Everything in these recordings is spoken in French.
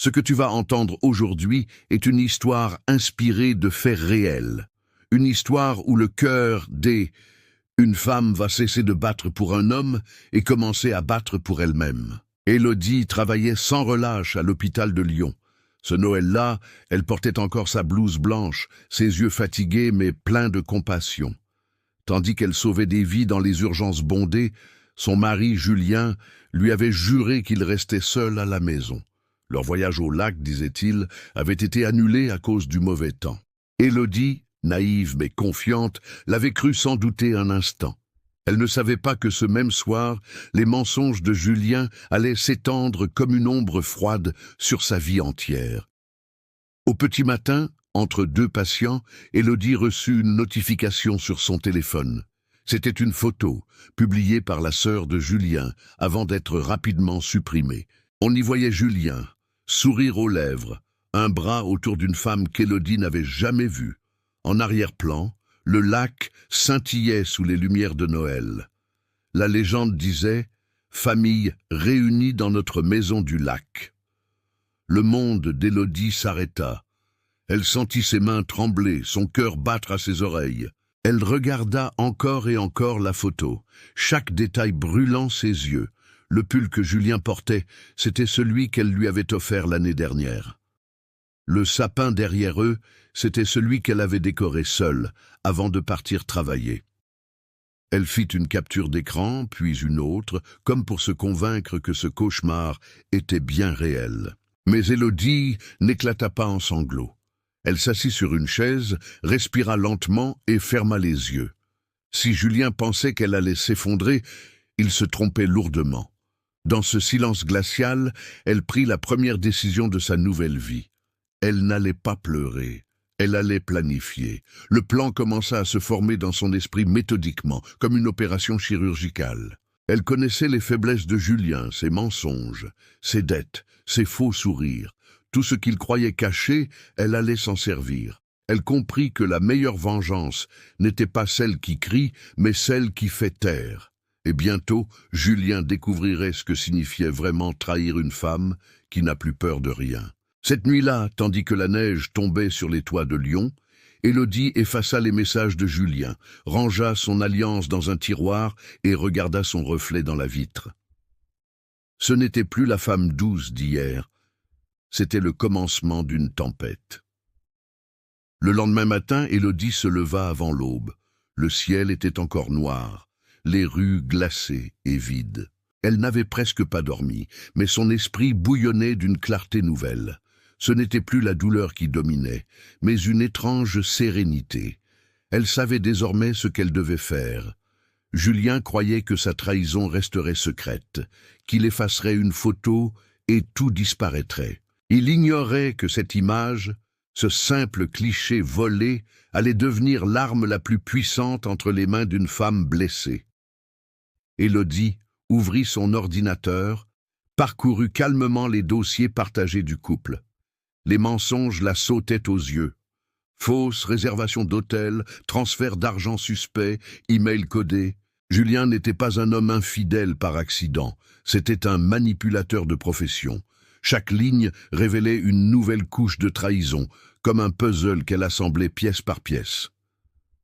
Ce que tu vas entendre aujourd'hui est une histoire inspirée de faits réels. Une histoire où le cœur une femme va cesser de battre pour un homme et commencer à battre pour elle-même. Élodie travaillait sans relâche à l'hôpital de Lyon. Ce Noël-là, elle portait encore sa blouse blanche, ses yeux fatigués mais pleins de compassion. Tandis qu'elle sauvait des vies dans les urgences bondées, son mari, Julien, lui avait juré qu'il restait seul à la maison. Leur voyage au lac, disait-il, avait été annulé à cause du mauvais temps. Élodie, naïve mais confiante, l'avait cru sans douter un instant. Elle ne savait pas que ce même soir, les mensonges de Julien allaient s'étendre comme une ombre froide sur sa vie entière. Au petit matin, entre deux patients, Élodie reçut une notification sur son téléphone. C'était une photo, publiée par la sœur de Julien, avant d'être rapidement supprimée. On y voyait Julien, sourire aux lèvres, un bras autour d'une femme qu'Élodie n'avait jamais vue. En arrière-plan, le lac scintillait sous les lumières de Noël. La légende disait « Famille réunie dans notre maison du lac ». Le monde d'Élodie s'arrêta. Elle sentit ses mains trembler, son cœur battre à ses oreilles. Elle regarda encore et encore la photo, chaque détail brûlant ses yeux. Le pull que Julien portait, c'était celui qu'elle lui avait offert l'année dernière. Le sapin derrière eux, c'était celui qu'elle avait décoré seule, avant de partir travailler. Elle fit une capture d'écran, puis une autre, comme pour se convaincre que ce cauchemar était bien réel. Mais Élodie n'éclata pas en sanglots. Elle s'assit sur une chaise, respira lentement et ferma les yeux. Si Julien pensait qu'elle allait s'effondrer, il se trompait lourdement. Dans ce silence glacial, elle prit la première décision de sa nouvelle vie. Elle n'allait pas pleurer, elle allait planifier. Le plan commença à se former dans son esprit méthodiquement, comme une opération chirurgicale. Elle connaissait les faiblesses de Julien, ses mensonges, ses dettes, ses faux sourires. Tout ce qu'il croyait caché, elle allait s'en servir. Elle comprit que la meilleure vengeance n'était pas celle qui crie, mais celle qui fait taire. Et bientôt, Julien découvrirait ce que signifiait vraiment trahir une femme qui n'a plus peur de rien. Cette nuit-là, tandis que la neige tombait sur les toits de Lyon, Élodie effaça les messages de Julien, rangea son alliance dans un tiroir et regarda son reflet dans la vitre. Ce n'était plus la femme douce d'hier, c'était le commencement d'une tempête. Le lendemain matin, Élodie se leva avant l'aube. Le ciel était encore noir, les rues glacées et vides. Elle n'avait presque pas dormi, mais son esprit bouillonnait d'une clarté nouvelle. Ce n'était plus la douleur qui dominait, mais une étrange sérénité. Elle savait désormais ce qu'elle devait faire. Julien croyait que sa trahison resterait secrète, qu'il effacerait une photo et tout disparaîtrait. Il ignorait que cette image, ce simple cliché volé, allait devenir l'arme la plus puissante entre les mains d'une femme blessée. Élodie ouvrit son ordinateur, parcourut calmement les dossiers partagés du couple. Les mensonges la sautaient aux yeux. Fausses réservations d'hôtel, transferts d'argent suspects, emails codés. Julien n'était pas un homme infidèle par accident, c'était un manipulateur de profession. Chaque ligne révélait une nouvelle couche de trahison, comme un puzzle qu'elle assemblait pièce par pièce.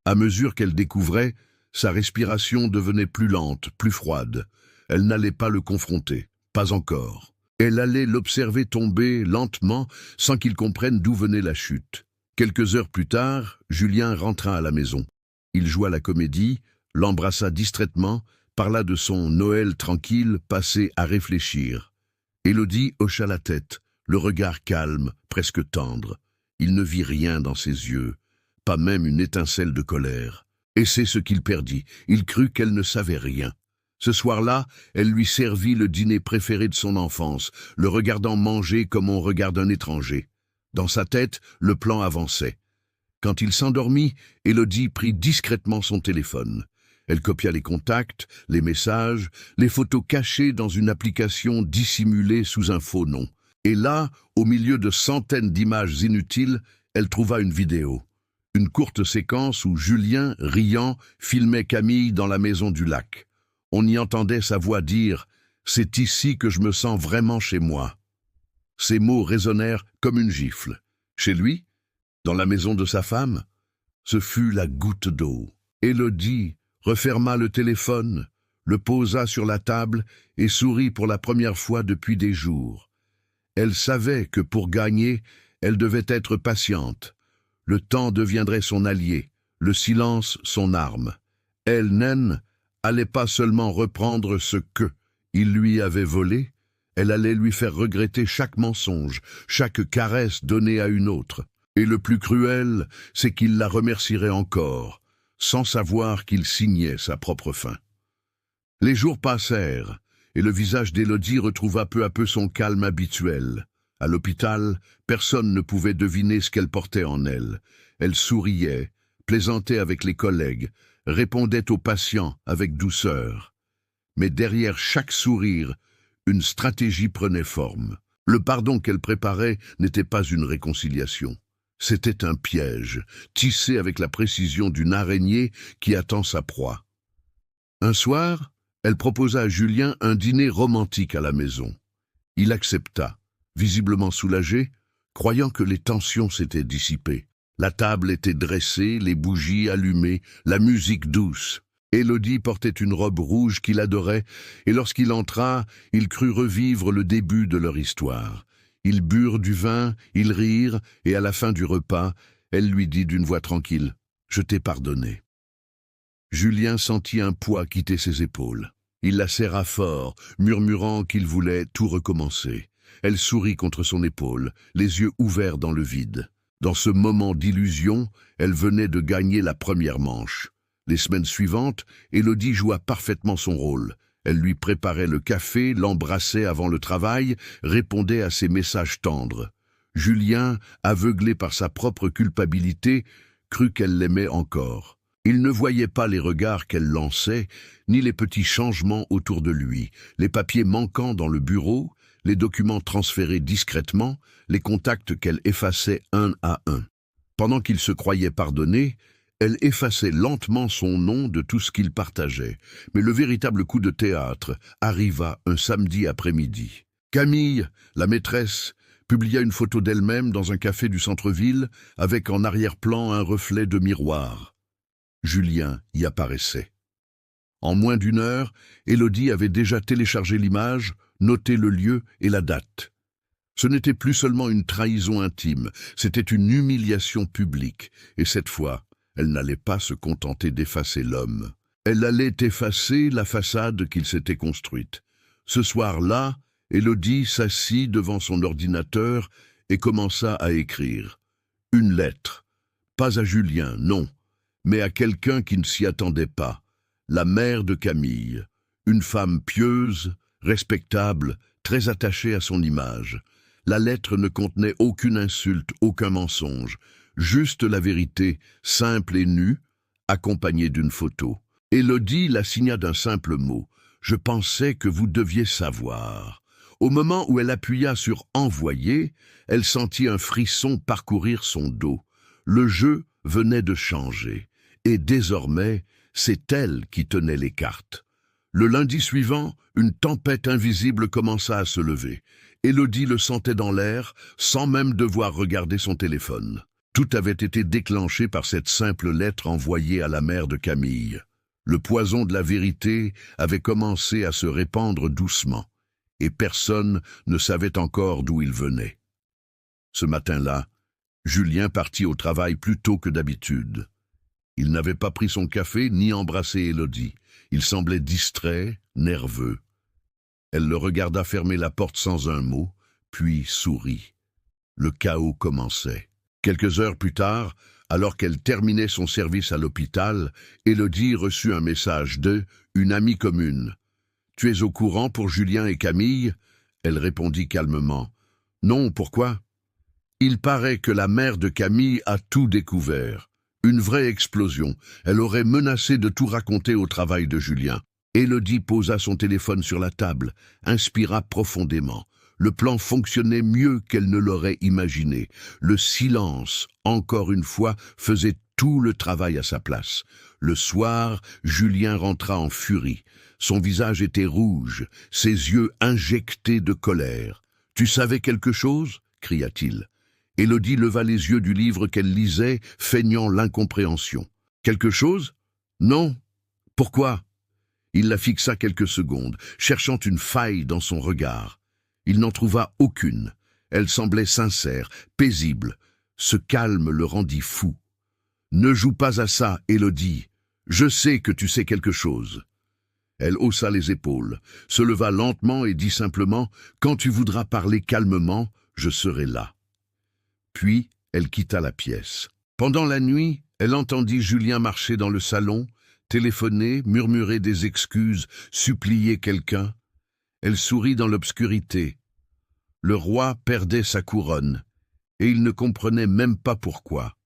À mesure qu'elle découvrait, sa respiration devenait plus lente, plus froide. Elle n'allait pas le confronter, pas encore. Elle allait l'observer tomber lentement sans qu'il comprenne d'où venait la chute. Quelques heures plus tard, Julien rentra à la maison. Il joua la comédie, l'embrassa distraitement, parla de son Noël tranquille passé à réfléchir. Élodie hocha la tête, le regard calme, presque tendre. Il ne vit rien dans ses yeux, pas même une étincelle de colère. Et c'est ce qu'il perdit, il crut qu'elle ne savait rien. Ce soir-là, elle lui servit le dîner préféré de son enfance, le regardant manger comme on regarde un étranger. Dans sa tête, le plan avançait. Quand il s'endormit, Élodie prit discrètement son téléphone. Elle copia les contacts, les messages, les photos cachées dans une application dissimulée sous un faux nom. Et là, au milieu de centaines d'images inutiles, elle trouva une vidéo. Une courte séquence où Julien, riant, filmait Camille dans la maison du lac. On y entendait sa voix dire « C'est ici que je me sens vraiment chez moi ». Ces mots résonnèrent comme une gifle. Chez lui, dans la maison de sa femme, ce fut la goutte d'eau. Élodie referma le téléphone, le posa sur la table et sourit pour la première fois depuis des jours. Elle savait que pour gagner, elle devait être patiente. Le temps deviendrait son allié, le silence son arme. Elle, naine, allait pas seulement reprendre ce que il lui avait volé, elle allait lui faire regretter chaque mensonge, chaque caresse donnée à une autre. Et le plus cruel, c'est qu'il la remercierait encore, sans savoir qu'il signait sa propre fin. Les jours passèrent, et le visage d'Élodie retrouva peu à peu son calme habituel. À l'hôpital, personne ne pouvait deviner ce qu'elle portait en elle. Elle souriait, plaisantait avec les collègues, répondait aux patients avec douceur. Mais derrière chaque sourire, une stratégie prenait forme. Le pardon qu'elle préparait n'était pas une réconciliation. C'était un piège, tissé avec la précision d'une araignée qui attend sa proie. Un soir, elle proposa à Julien un dîner romantique à la maison. Il accepta, visiblement soulagé, croyant que les tensions s'étaient dissipées. La table était dressée, les bougies allumées, la musique douce. Élodie portait une robe rouge qu'il adorait, et lorsqu'il entra, il crut revivre le début de leur histoire. Ils burent du vin, ils rirent, et à la fin du repas, elle lui dit d'une voix tranquille « Je t'ai pardonné ». Julien sentit un poids quitter ses épaules. Il la serra fort, murmurant qu'il voulait tout recommencer. Elle sourit contre son épaule, les yeux ouverts dans le vide. Dans ce moment d'illusion, elle venait de gagner la première manche. Les semaines suivantes, Élodie joua parfaitement son rôle. Elle lui préparait le café, l'embrassait avant le travail, répondait à ses messages tendres. Julien, aveuglé par sa propre culpabilité, crut qu'elle l'aimait encore. Il ne voyait pas les regards qu'elle lançait, ni les petits changements autour de lui, les papiers manquants dans le bureau, les documents transférés discrètement, les contacts qu'elle effaçait un à un. Pendant qu'il se croyait pardonné, elle effaçait lentement son nom de tout ce qu'il partageait. Mais le véritable coup de théâtre arriva un samedi après-midi. Camille, la maîtresse, publia une photo d'elle-même dans un café du centre-ville, avec en arrière-plan un reflet de miroir. Julien y apparaissait. En moins d'une heure, Élodie avait déjà téléchargé l'image, noté le lieu et la date. Ce n'était plus seulement une trahison intime, c'était une humiliation publique, et cette fois, elle n'allait pas se contenter d'effacer l'homme. Elle allait effacer la façade qu'il s'était construite. Ce soir-là, Élodie s'assit devant son ordinateur et commença à écrire. Une lettre. Pas à Julien, non, mais à quelqu'un qui ne s'y attendait pas. La mère de Camille. Une femme pieuse, respectable, très attachée à son image. La lettre ne contenait aucune insulte, aucun mensonge. Juste la vérité, simple et nue, accompagnée d'une photo. Élodie la signa d'un simple mot. « Je pensais que vous deviez savoir ». Au moment où elle appuya sur « Envoyer », elle sentit un frisson parcourir son dos. Le jeu venait de changer, et désormais, c'est elle qui tenait les cartes. Le lundi suivant, une tempête invisible commença à se lever. Élodie le sentait dans l'air, sans même devoir regarder son téléphone. Tout avait été déclenché par cette simple lettre envoyée à la mère de Camille. Le poison de la vérité avait commencé à se répandre doucement, et personne ne savait encore d'où il venait. Ce matin-là, Julien partit au travail plus tôt que d'habitude. Il n'avait pas pris son café ni embrassé Élodie. Il semblait distrait, nerveux. Elle le regarda fermer la porte sans un mot, puis sourit. Le chaos commençait. Quelques heures plus tard, alors qu'elle terminait son service à l'hôpital, Élodie reçut un message de « une amie commune ». « Tu es au courant pour Julien et Camille ?» Elle répondit calmement. « Non, pourquoi ?» « Il paraît que la mère de Camille a tout découvert. Une vraie explosion. Elle aurait menacé de tout raconter au travail de Julien. » Élodie posa son téléphone sur la table, inspira profondément. Le plan fonctionnait mieux qu'elle ne l'aurait imaginé. Le silence, encore une fois, faisait tout le travail à sa place. Le soir, Julien rentra en furie. Son visage était rouge, ses yeux injectés de colère. « Tu savais quelque chose » cria-t-il. Élodie leva les yeux du livre qu'elle lisait, feignant l'incompréhension. « Quelque chose ? Non. Pourquoi ?» Il la fixa quelques secondes, cherchant une faille dans son regard. Il n'en trouva aucune. Elle semblait sincère, paisible. Ce calme le rendit fou. « Ne joue pas à ça, Élodie. Je sais que tu sais quelque chose. » Elle haussa les épaules, se leva lentement et dit simplement « Quand tu voudras parler calmement, je serai là. » Puis, elle quitta la pièce. Pendant la nuit, elle entendit Julien marcher dans le salon, téléphoner, murmurer des excuses, supplier quelqu'un. Elle sourit dans l'obscurité. Le roi perdait sa couronne, et il ne comprenait même pas pourquoi.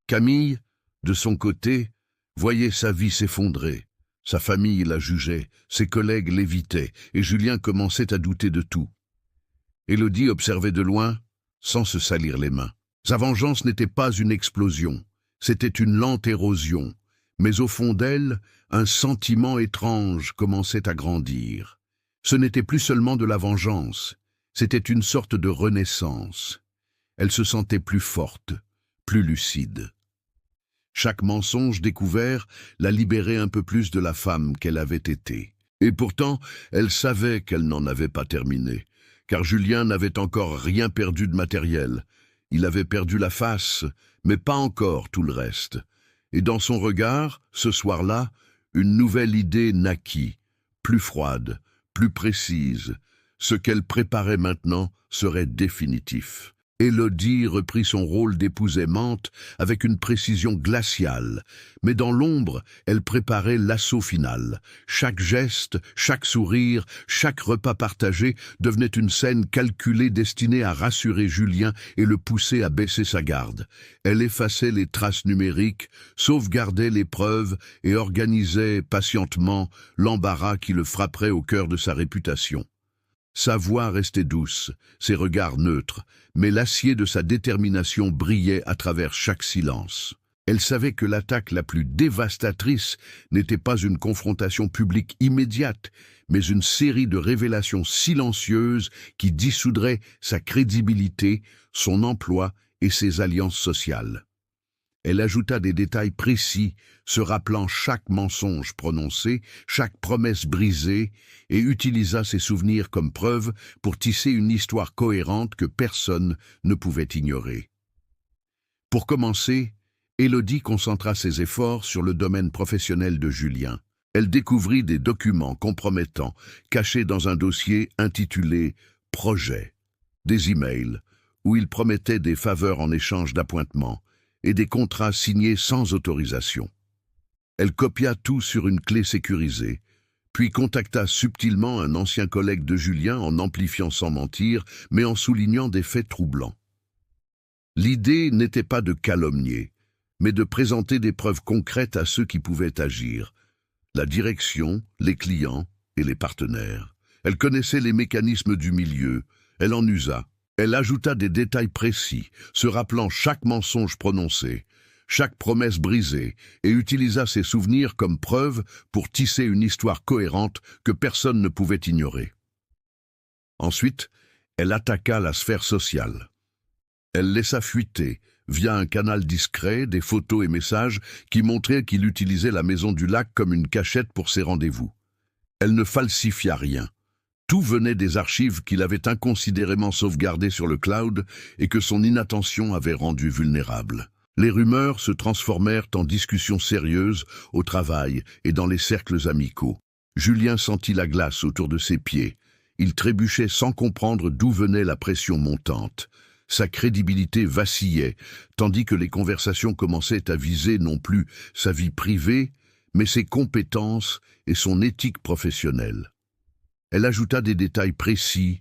Camille, de son côté, voyait sa vie s'effondrer. Sa famille la jugeait, ses collègues l'évitaient, et Julien commençait à douter de tout. Élodie observait de loin, sans se salir les mains. Sa vengeance n'était pas une explosion, c'était une lente érosion, mais au fond d'elle, un sentiment étrange commençait à grandir. Ce n'était plus seulement de la vengeance, c'était une sorte de renaissance. Elle se sentait plus forte, plus lucide. Chaque mensonge découvert la libérait un peu plus de la femme qu'elle avait été. Et pourtant, elle savait qu'elle n'en avait pas terminé, car Julien n'avait encore rien perdu de matériel. Il avait perdu la face, mais pas encore tout le reste. Et dans son regard, ce soir-là, une nouvelle idée naquit, plus froide, plus précise. Ce qu'elle préparait maintenant serait définitif. Élodie reprit son rôle d'épouse aimante avec une précision glaciale, mais dans l'ombre, elle préparait l'assaut final. Chaque geste, chaque sourire, chaque repas partagé devenait une scène calculée destinée à rassurer Julien et le pousser à baisser sa garde. Elle effaçait les traces numériques, sauvegardait les preuves et organisait patientement l'embarras qui le frapperait au cœur de sa réputation. Sa voix restait douce, ses regards neutres, mais l'acier de sa détermination brillait à travers chaque silence. Elle savait que l'attaque la plus dévastatrice n'était pas une confrontation publique immédiate, mais une série de révélations silencieuses qui dissoudraient sa crédibilité, son emploi et ses alliances sociales. Elle ajouta des détails précis, se rappelant chaque mensonge prononcé, chaque promesse brisée, et utilisa ses souvenirs comme preuve pour tisser une histoire cohérente que personne ne pouvait ignorer. Pour commencer, Élodie concentra ses efforts sur le domaine professionnel de Julien. Elle découvrit des documents compromettants cachés dans un dossier intitulé « Projet », des emails où il promettait des faveurs en échange d'appointements, et des contrats signés sans autorisation. Elle copia tout sur une clé sécurisée, puis contacta subtilement un ancien collègue de Julien en amplifiant sans mentir, mais en soulignant des faits troublants. L'idée n'était pas de calomnier, mais de présenter des preuves concrètes à ceux qui pouvaient agir, la direction, les clients et les partenaires. Elle connaissait les mécanismes du milieu, elle en usa. Elle ajouta des détails précis, se rappelant chaque mensonge prononcé, chaque promesse brisée, et utilisa ses souvenirs comme preuve pour tisser une histoire cohérente que personne ne pouvait ignorer. Ensuite, elle attaqua la sphère sociale. Elle laissa fuiter, via un canal discret, des photos et messages qui montraient qu'il utilisait la maison du lac comme une cachette pour ses rendez-vous. Elle ne falsifia rien. Tout venait des archives qu'il avait inconsidérément sauvegardées sur le cloud et que son inattention avait rendu vulnérable. Les rumeurs se transformèrent en discussions sérieuses au travail et dans les cercles amicaux. Julien sentit la glace autour de ses pieds. Il trébuchait sans comprendre d'où venait la pression montante. Sa crédibilité vacillait, tandis que les conversations commençaient à viser non plus sa vie privée, mais ses compétences et son éthique professionnelle. Elle ajouta des détails précis,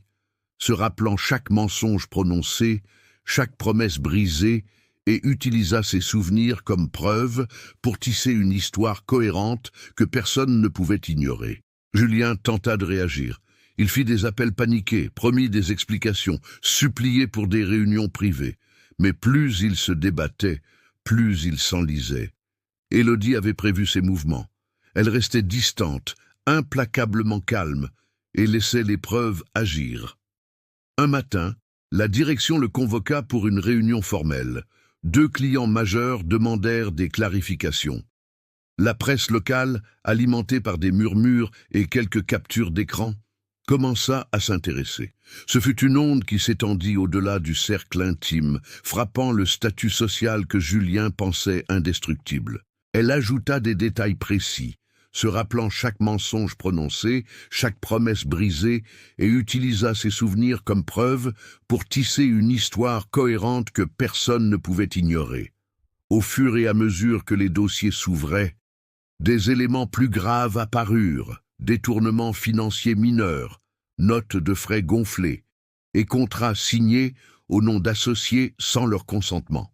se rappelant chaque mensonge prononcé, chaque promesse brisée, et utilisa ses souvenirs comme preuve pour tisser une histoire cohérente que personne ne pouvait ignorer. Julien tenta de réagir. Il fit des appels paniqués, promit des explications, suppliait pour des réunions privées. Mais plus il se débattait, plus il s'enlisait. Élodie avait prévu ses mouvements. Elle restait distante, implacablement calme, et laissait les preuves agir. Un matin, la direction le convoqua pour une réunion formelle. 2 clients majeurs demandèrent des clarifications. La presse locale, alimentée par des murmures et quelques captures d'écran, commença à s'intéresser. Ce fut une onde qui s'étendit au-delà du cercle intime, frappant le statut social que Julien pensait indestructible. Elle ajouta des détails précis, se rappelant chaque mensonge prononcé, chaque promesse brisée, et utilisa ses souvenirs comme preuve pour tisser une histoire cohérente que personne ne pouvait ignorer. Au fur et à mesure que les dossiers s'ouvraient, des éléments plus graves apparurent, détournements financiers mineurs, notes de frais gonflées, et contrats signés au nom d'associés sans leur consentement.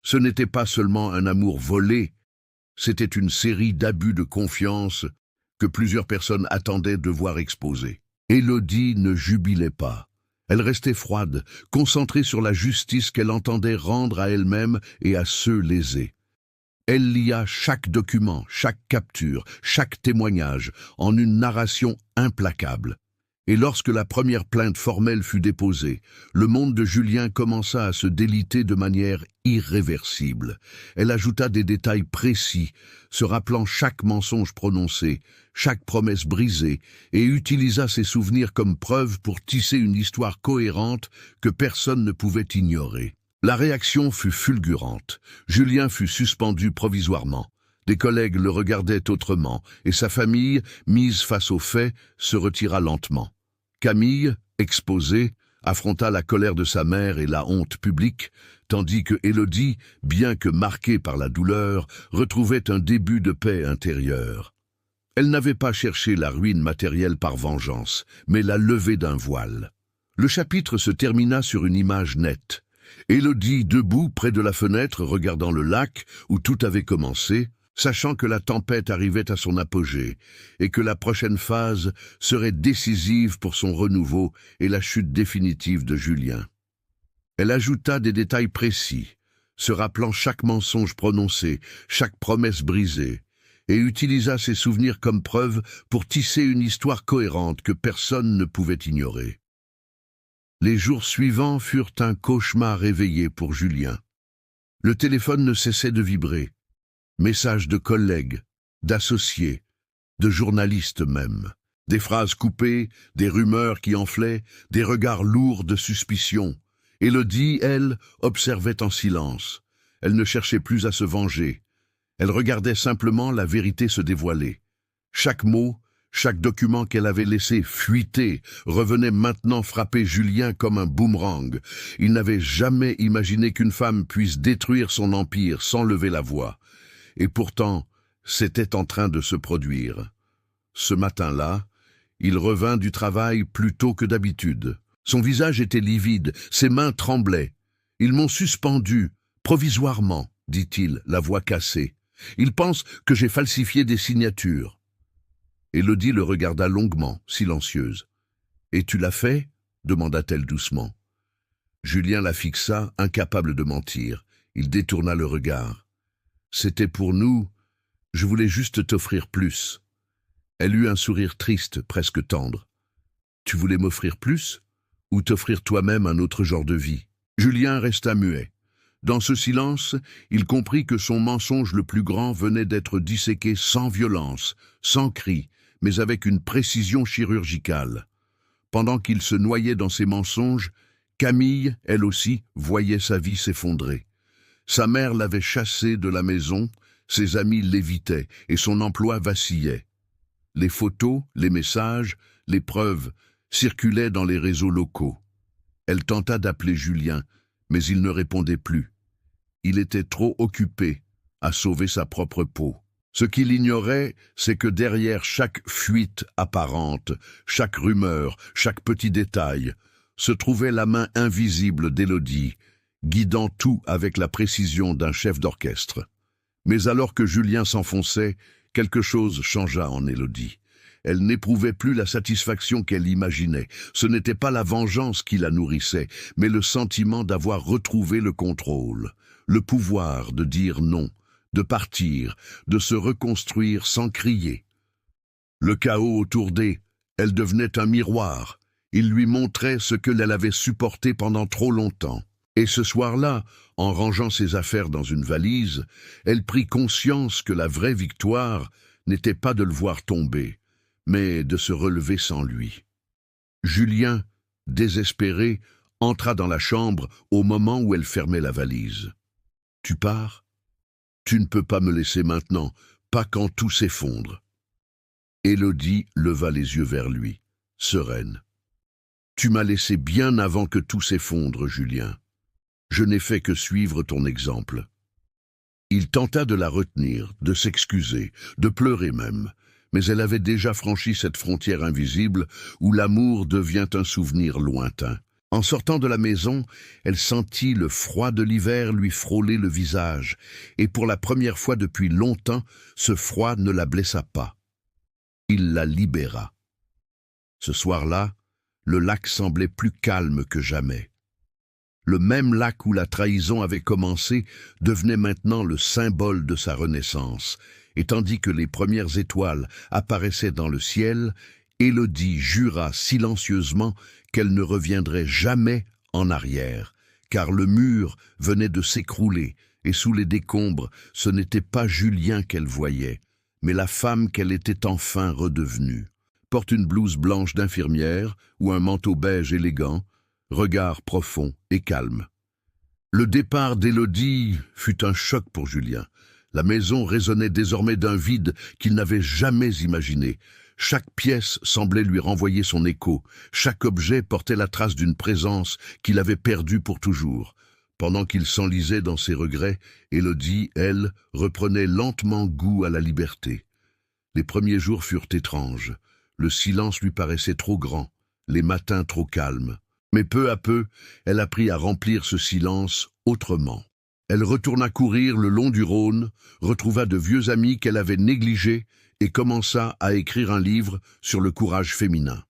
Ce n'était pas seulement un amour volé, c'était une série d'abus de confiance que plusieurs personnes attendaient de voir exposés. Élodie ne jubilait pas. Elle restait froide, concentrée sur la justice qu'elle entendait rendre à elle-même et à ceux lésés. Elle lia chaque document, chaque capture, chaque témoignage en une narration implacable. Et lorsque la première plainte formelle fut déposée, le monde de Julien commença à se déliter de manière irréversible. Elle ajouta des détails précis, se rappelant chaque mensonge prononcé, chaque promesse brisée, et utilisa ses souvenirs comme preuve pour tisser une histoire cohérente que personne ne pouvait ignorer. La réaction fut fulgurante. Julien fut suspendu provisoirement. Des collègues le regardaient autrement, et sa famille, mise face aux faits, se retira lentement. Camille, exposée, affronta la colère de sa mère et la honte publique, tandis que Élodie, bien que marquée par la douleur, retrouvait un début de paix intérieure. Elle n'avait pas cherché la ruine matérielle par vengeance, mais la levée d'un voile. Le chapitre se termina sur une image nette. Élodie, debout près de la fenêtre, regardant le lac où tout avait commencé, sachant que la tempête arrivait à son apogée et que la prochaine phase serait décisive pour son renouveau et la chute définitive de Julien. Elle ajouta des détails précis, se rappelant chaque mensonge prononcé, chaque promesse brisée, et utilisa ses souvenirs comme preuve pour tisser une histoire cohérente que personne ne pouvait ignorer. Les jours suivants furent un cauchemar réveillé pour Julien. Le téléphone ne cessait de vibrer. Messages de collègues, d'associés, de journalistes même. Des phrases coupées, des rumeurs qui enflaient, des regards lourds de suspicion. Élodie, elle, observait en silence. Elle ne cherchait plus à se venger. Elle regardait simplement la vérité se dévoiler. Chaque mot, chaque document qu'elle avait laissé fuiter revenait maintenant frapper Julien comme un boomerang. Il n'avait jamais imaginé qu'une femme puisse détruire son empire sans lever la voix. Et pourtant, c'était en train de se produire. Ce matin-là, il revint du travail plus tôt que d'habitude. Son visage était livide, ses mains tremblaient. « Ils m'ont suspendu, provisoirement, » dit-il, la voix cassée. « Ils pensent que j'ai falsifié des signatures. » Élodie le regarda longuement, silencieuse. « Et tu l'as fait » demanda-t-elle doucement. Julien la fixa, incapable de mentir. Il détourna le regard. « C'était pour nous, je voulais juste t'offrir plus. » Elle eut un sourire triste, presque tendre. « Tu voulais m'offrir plus ou t'offrir toi-même un autre genre de vie ?» Julien resta muet. Dans ce silence, il comprit que son mensonge le plus grand venait d'être disséqué sans violence, sans cri, mais avec une précision chirurgicale. Pendant qu'il se noyait dans ses mensonges, Camille, elle aussi, voyait sa vie s'effondrer. Sa mère l'avait chassé de la maison, ses amis l'évitaient et son emploi vacillait. Les photos, les messages, les preuves circulaient dans les réseaux locaux. Elle tenta d'appeler Julien, mais il ne répondait plus. Il était trop occupé à sauver sa propre peau. Ce qu'il ignorait, c'est que derrière chaque fuite apparente, chaque rumeur, chaque petit détail, se trouvait la main invisible d'Élodie, guidant tout avec la précision d'un chef d'orchestre. Mais alors que Julien s'enfonçait, quelque chose changea en Élodie. Elle n'éprouvait plus la satisfaction qu'elle imaginait. Ce n'était pas la vengeance qui la nourrissait, mais le sentiment d'avoir retrouvé le contrôle, le pouvoir de dire non, de partir, de se reconstruire sans crier. Le chaos autour d'elle, elle devenait un miroir. Il lui montrait ce que elle avait supporté pendant trop longtemps. Et ce soir-là, en rangeant ses affaires dans une valise, elle prit conscience que la vraie victoire n'était pas de le voir tomber, mais de se relever sans lui. Julien, désespéré, entra dans la chambre au moment où elle fermait la valise. « Tu pars ? Tu ne peux pas me laisser maintenant, pas quand tout s'effondre. » Élodie leva les yeux vers lui, sereine. « Tu m'as laissé bien avant que tout s'effondre, Julien. Je n'ai fait que suivre ton exemple. » Il tenta de la retenir, de s'excuser, de pleurer même, mais elle avait déjà franchi cette frontière invisible où l'amour devient un souvenir lointain. En sortant de la maison, elle sentit le froid de l'hiver lui frôler le visage, et pour la première fois depuis longtemps, ce froid ne la blessa pas. Il la libéra. Ce soir-là, le lac semblait plus calme que jamais. Le même lac où la trahison avait commencé devenait maintenant le symbole de sa renaissance, et tandis que les premières étoiles apparaissaient dans le ciel, Élodie jura silencieusement qu'elle ne reviendrait jamais en arrière, car le mur venait de s'écrouler, et sous les décombres, ce n'était pas Julien qu'elle voyait, mais la femme qu'elle était enfin redevenue. Porte une blouse blanche d'infirmière ou un manteau beige élégant, regard profond et calme. Le départ d'Élodie fut un choc pour Julien. La maison résonnait désormais d'un vide qu'il n'avait jamais imaginé. Chaque pièce semblait lui renvoyer son écho. Chaque objet portait la trace d'une présence qu'il avait perdue pour toujours. Pendant qu'il s'enlisait dans ses regrets, Élodie, elle, reprenait lentement goût à la liberté. Les premiers jours furent étranges. Le silence lui paraissait trop grand, les matins trop calmes. Mais peu à peu, elle apprit à remplir ce silence autrement. Elle retourna courir le long du Rhône, retrouva de vieux amis qu'elle avait négligés et commença à écrire un livre sur le courage féminin.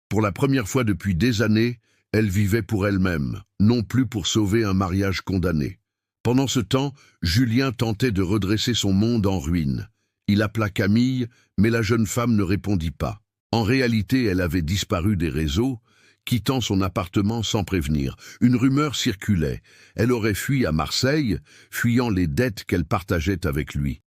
Pour la première fois depuis des années, elle vivait pour elle-même, non plus pour sauver un mariage condamné. Pendant ce temps, Julien tentait de redresser son monde en ruine. Il appela Camille, mais la jeune femme ne répondit pas. En réalité, elle avait disparu des réseaux, quittant son appartement sans prévenir. Une rumeur circulait. Elle aurait fui à Marseille, fuyant les dettes qu'elle partageait avec lui.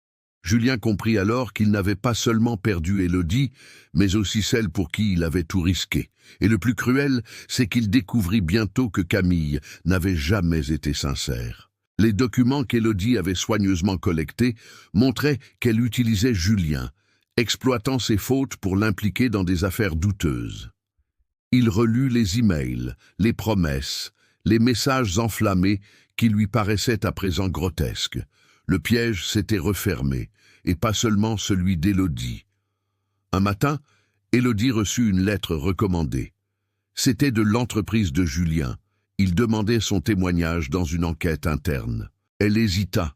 Julien comprit alors qu'il n'avait pas seulement perdu Élodie, mais aussi celle pour qui il avait tout risqué. Et le plus cruel, c'est qu'il découvrit bientôt que Camille n'avait jamais été sincère. Les documents qu'Élodie avait soigneusement collectés montraient qu'elle utilisait Julien, exploitant ses fautes pour l'impliquer dans des affaires douteuses. Il relut les emails, les promesses, les messages enflammés qui lui paraissaient à présent grotesques. Le piège s'était refermé, et pas seulement celui d'Élodie. Un matin, Élodie reçut une lettre recommandée. C'était de l'entreprise de Julien. Il demandait son témoignage dans une enquête interne. Elle hésita.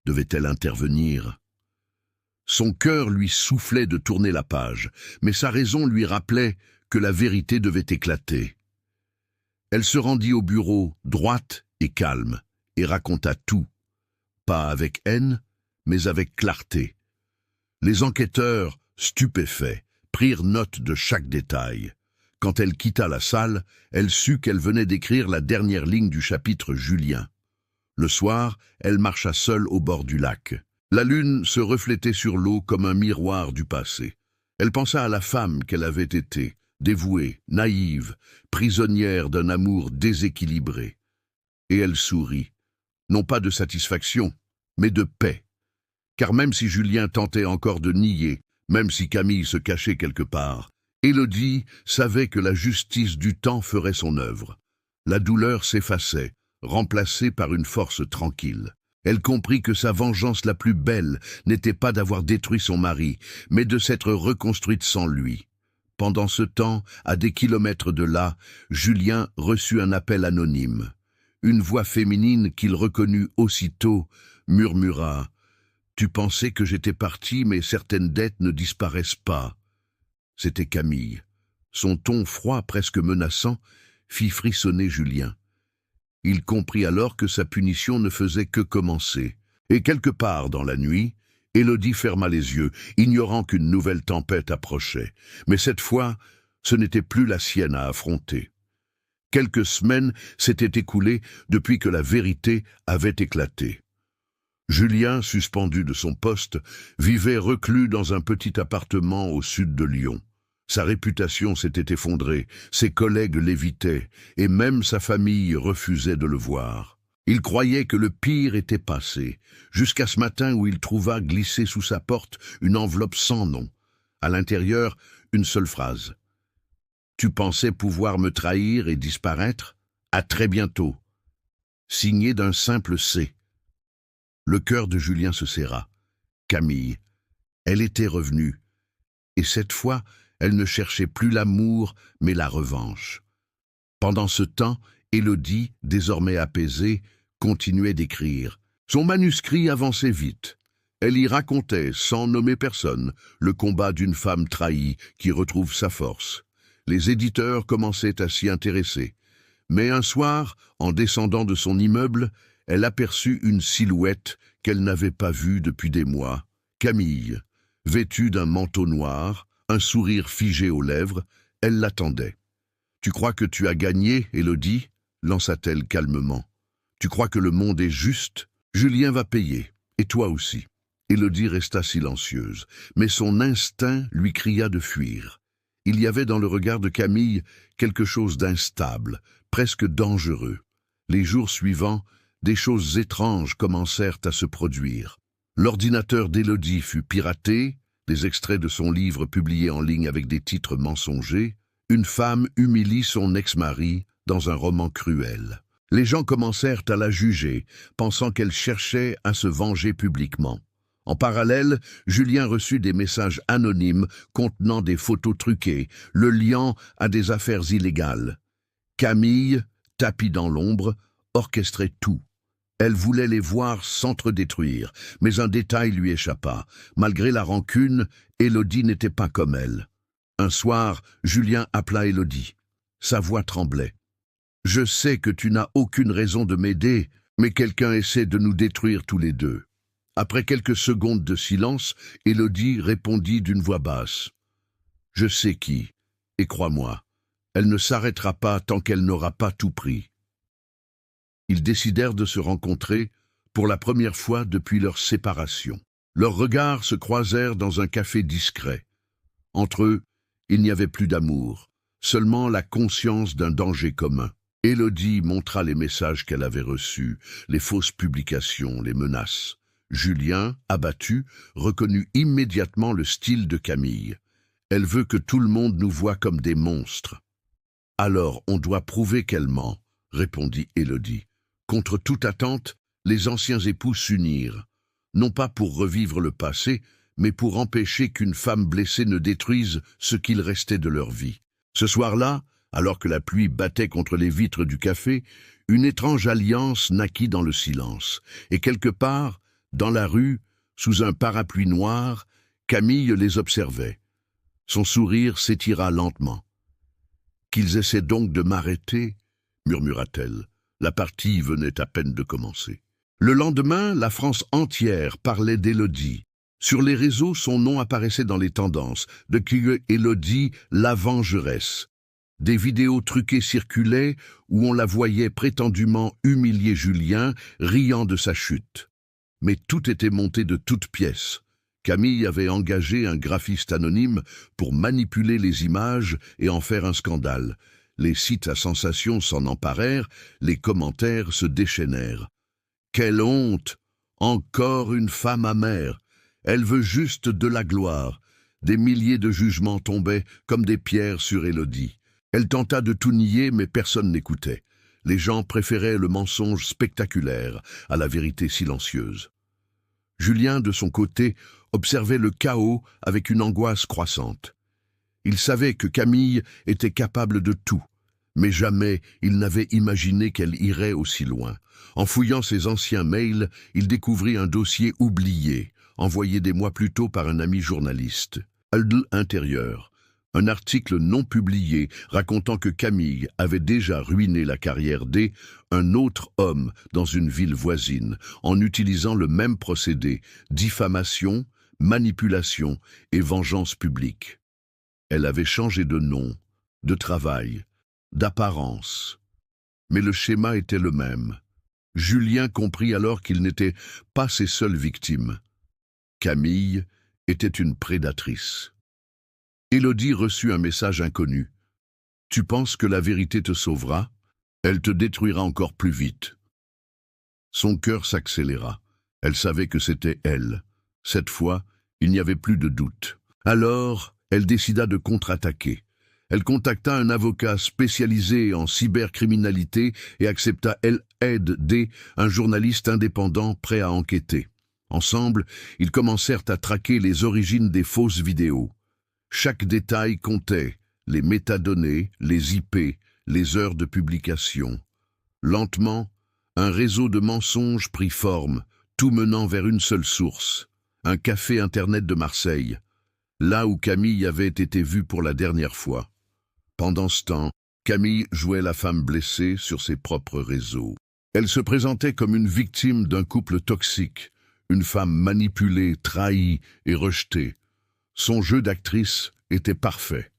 Devait-elle intervenir ? Son cœur lui soufflait de tourner la page, mais sa raison lui rappelait que la vérité devait éclater. Elle se rendit au bureau, droite et calme, et raconta tout, pas avec haine, mais avec clarté. Les enquêteurs, stupéfaits, prirent note de chaque détail. Quand elle quitta la salle, elle sut qu'elle venait d'écrire la dernière ligne du chapitre Julien. Le soir, elle marcha seule au bord du lac. La lune se reflétait sur l'eau comme un miroir du passé. Elle pensa à la femme qu'elle avait été, dévouée, naïve, prisonnière d'un amour déséquilibré. Et elle sourit, non pas de satisfaction, mais de paix. Car même si Julien tentait encore de nier, même si Camille se cachait quelque part, Élodie savait que la justice du temps ferait son œuvre. La douleur s'effaçait, remplacée par une force tranquille. Elle comprit que sa vengeance la plus belle n'était pas d'avoir détruit son mari, mais de s'être reconstruite sans lui. Pendant ce temps, à des kilomètres de là, Julien reçut un appel anonyme. Une voix féminine qu'il reconnut aussitôt murmura « Tu pensais que j'étais parti, mais certaines dettes ne disparaissent pas. » C'était Camille. Son ton froid, presque menaçant, fit frissonner Julien. Il comprit alors que sa punition ne faisait que commencer. Et quelque part dans la nuit, Élodie ferma les yeux, ignorant qu'une nouvelle tempête approchait. Mais cette fois, Ce n'était plus la sienne à affronter. Quelques semaines s'étaient écoulées depuis que la vérité avait éclaté. Julien, suspendu de son poste, vivait reclus dans un petit appartement au sud de Lyon. Sa réputation s'était effondrée, ses collègues l'évitaient, et même sa famille refusait de le voir. Il croyait que le pire était passé, jusqu'à ce matin où il trouva glissée sous sa porte une enveloppe sans nom. À l'intérieur, une seule phrase. « Tu pensais pouvoir me trahir et disparaître ? À très bientôt. » Signé d'un simple C. Le cœur de Julien se serra. Camille. Elle était revenue. Et cette fois, elle ne cherchait plus l'amour, mais la revanche. Pendant ce temps, Élodie, désormais apaisée, continuait d'écrire. Son manuscrit avançait vite. Elle y racontait, sans nommer personne, le combat d'une femme trahie qui retrouve sa force. Les éditeurs commençaient à s'y intéresser. Mais un soir, en descendant de son immeuble, elle aperçut une silhouette qu'elle n'avait pas vue depuis des mois. Camille, vêtue d'un manteau noir, un sourire figé aux lèvres, elle l'attendait. « Tu crois que tu as gagné, Élodie ?» lança-t-elle calmement. « Tu crois que le monde est juste ? Julien va payer, et toi aussi. » Élodie resta silencieuse, mais son instinct lui cria de fuir. Il y avait dans le regard de Camille quelque chose d'instable, presque dangereux. Les jours suivants, des choses étranges commencèrent à se produire. L'ordinateur d'Élodie fut piraté, des extraits de son livre publiés en ligne avec des titres mensongers. Une femme humilie son ex-mari dans un roman cruel. Les gens commencèrent à la juger, pensant qu'elle cherchait à se venger publiquement. En parallèle, Julien reçut des messages anonymes contenant des photos truquées, le liant à des affaires illégales. Camille, tapie dans l'ombre, orchestrait tout. Elle voulait les voir s'entre-détruire, mais un détail lui échappa. Malgré la rancune, Élodie n'était pas comme elle. Un soir, Julien appela Élodie. Sa voix tremblait. « Je sais que tu n'as aucune raison de m'aider, mais quelqu'un essaie de nous détruire tous les deux. » Après quelques secondes de silence, Élodie répondit d'une voix basse. « Je sais qui, et crois-moi, elle ne s'arrêtera pas tant qu'elle n'aura pas tout pris. » Ils décidèrent de se rencontrer pour la première fois depuis leur séparation. Leurs regards se croisèrent dans un café discret. Entre eux, il n'y avait plus d'amour, seulement la conscience d'un danger commun. Élodie montra les messages qu'elle avait reçus, les fausses publications, les menaces. Julien, abattu, reconnut immédiatement le style de Camille. « Elle veut que tout le monde nous voie comme des monstres. »« Alors on doit prouver qu'elle ment, » répondit Élodie. Contre toute attente, les anciens époux s'unirent, non pas pour revivre le passé, mais pour empêcher qu'une femme blessée ne détruise ce qu'il restait de leur vie. Ce soir-là, alors que la pluie battait contre les vitres du café, une étrange alliance naquit dans le silence, et quelque part, dans la rue, sous un parapluie noir, Camille les observait. Son sourire s'étira lentement. « Qu'ils essaient donc de m'arrêter » murmura-t-elle. La partie venait à peine de commencer. Le lendemain, la France entière parlait d'Élodie. Sur les réseaux, son nom apparaissait dans les tendances, de qui Élodie, la vengeresse. Des vidéos truquées circulaient où on la voyait prétendument humilier Julien, riant de sa chute. Mais tout était monté de toutes pièces. Camille avait engagé un graphiste anonyme pour manipuler les images et en faire un scandale. Les sites à sensation s'en emparèrent, les commentaires se déchaînèrent. « Quelle honte! Encore une femme amère! Elle veut juste de la gloire. » Des milliers de jugements tombaient comme des pierres sur Élodie. Elle tenta de tout nier, mais personne n'écoutait. Les gens préféraient le mensonge spectaculaire à la vérité silencieuse. Julien, de son côté, observait le chaos avec une angoisse croissante. Il savait que Camille était capable de tout, mais jamais il n'avait imaginé qu'elle irait aussi loin. En fouillant ses anciens mails, il découvrit un dossier oublié, envoyé des mois plus tôt par un ami journaliste. Intérieur. Un article non publié racontant que Camille avait déjà ruiné la carrière d'un autre homme dans une ville voisine en utilisant le même procédé, diffamation, manipulation et vengeance publique. Elle avait changé de nom, de travail, d'apparence. Mais le schéma était le même. Julien comprit alors qu'il n'était pas ses seules victimes. Camille était une prédatrice. Élodie reçut un message inconnu. « Tu penses que la vérité te sauvera? Elle te détruira encore plus vite. » Son cœur s'accéléra. Elle savait que c'était elle. Cette fois, il n'y avait plus de doute. Alors, elle décida de contre-attaquer. Elle contacta un avocat spécialisé en cybercriminalité et accepta l'aide un journaliste indépendant prêt à enquêter. Ensemble, ils commencèrent à traquer les origines des fausses vidéos. Chaque détail comptait, les métadonnées, les IP, les heures de publication. Lentement, un réseau de mensonges prit forme, tout menant vers une seule source, un café Internet de Marseille, là où Camille avait été vue pour la dernière fois. Pendant ce temps, Camille jouait la femme blessée sur ses propres réseaux. Elle se présentait comme une victime d'un couple toxique, une femme manipulée, trahie et rejetée. Son jeu d'actrice était parfait.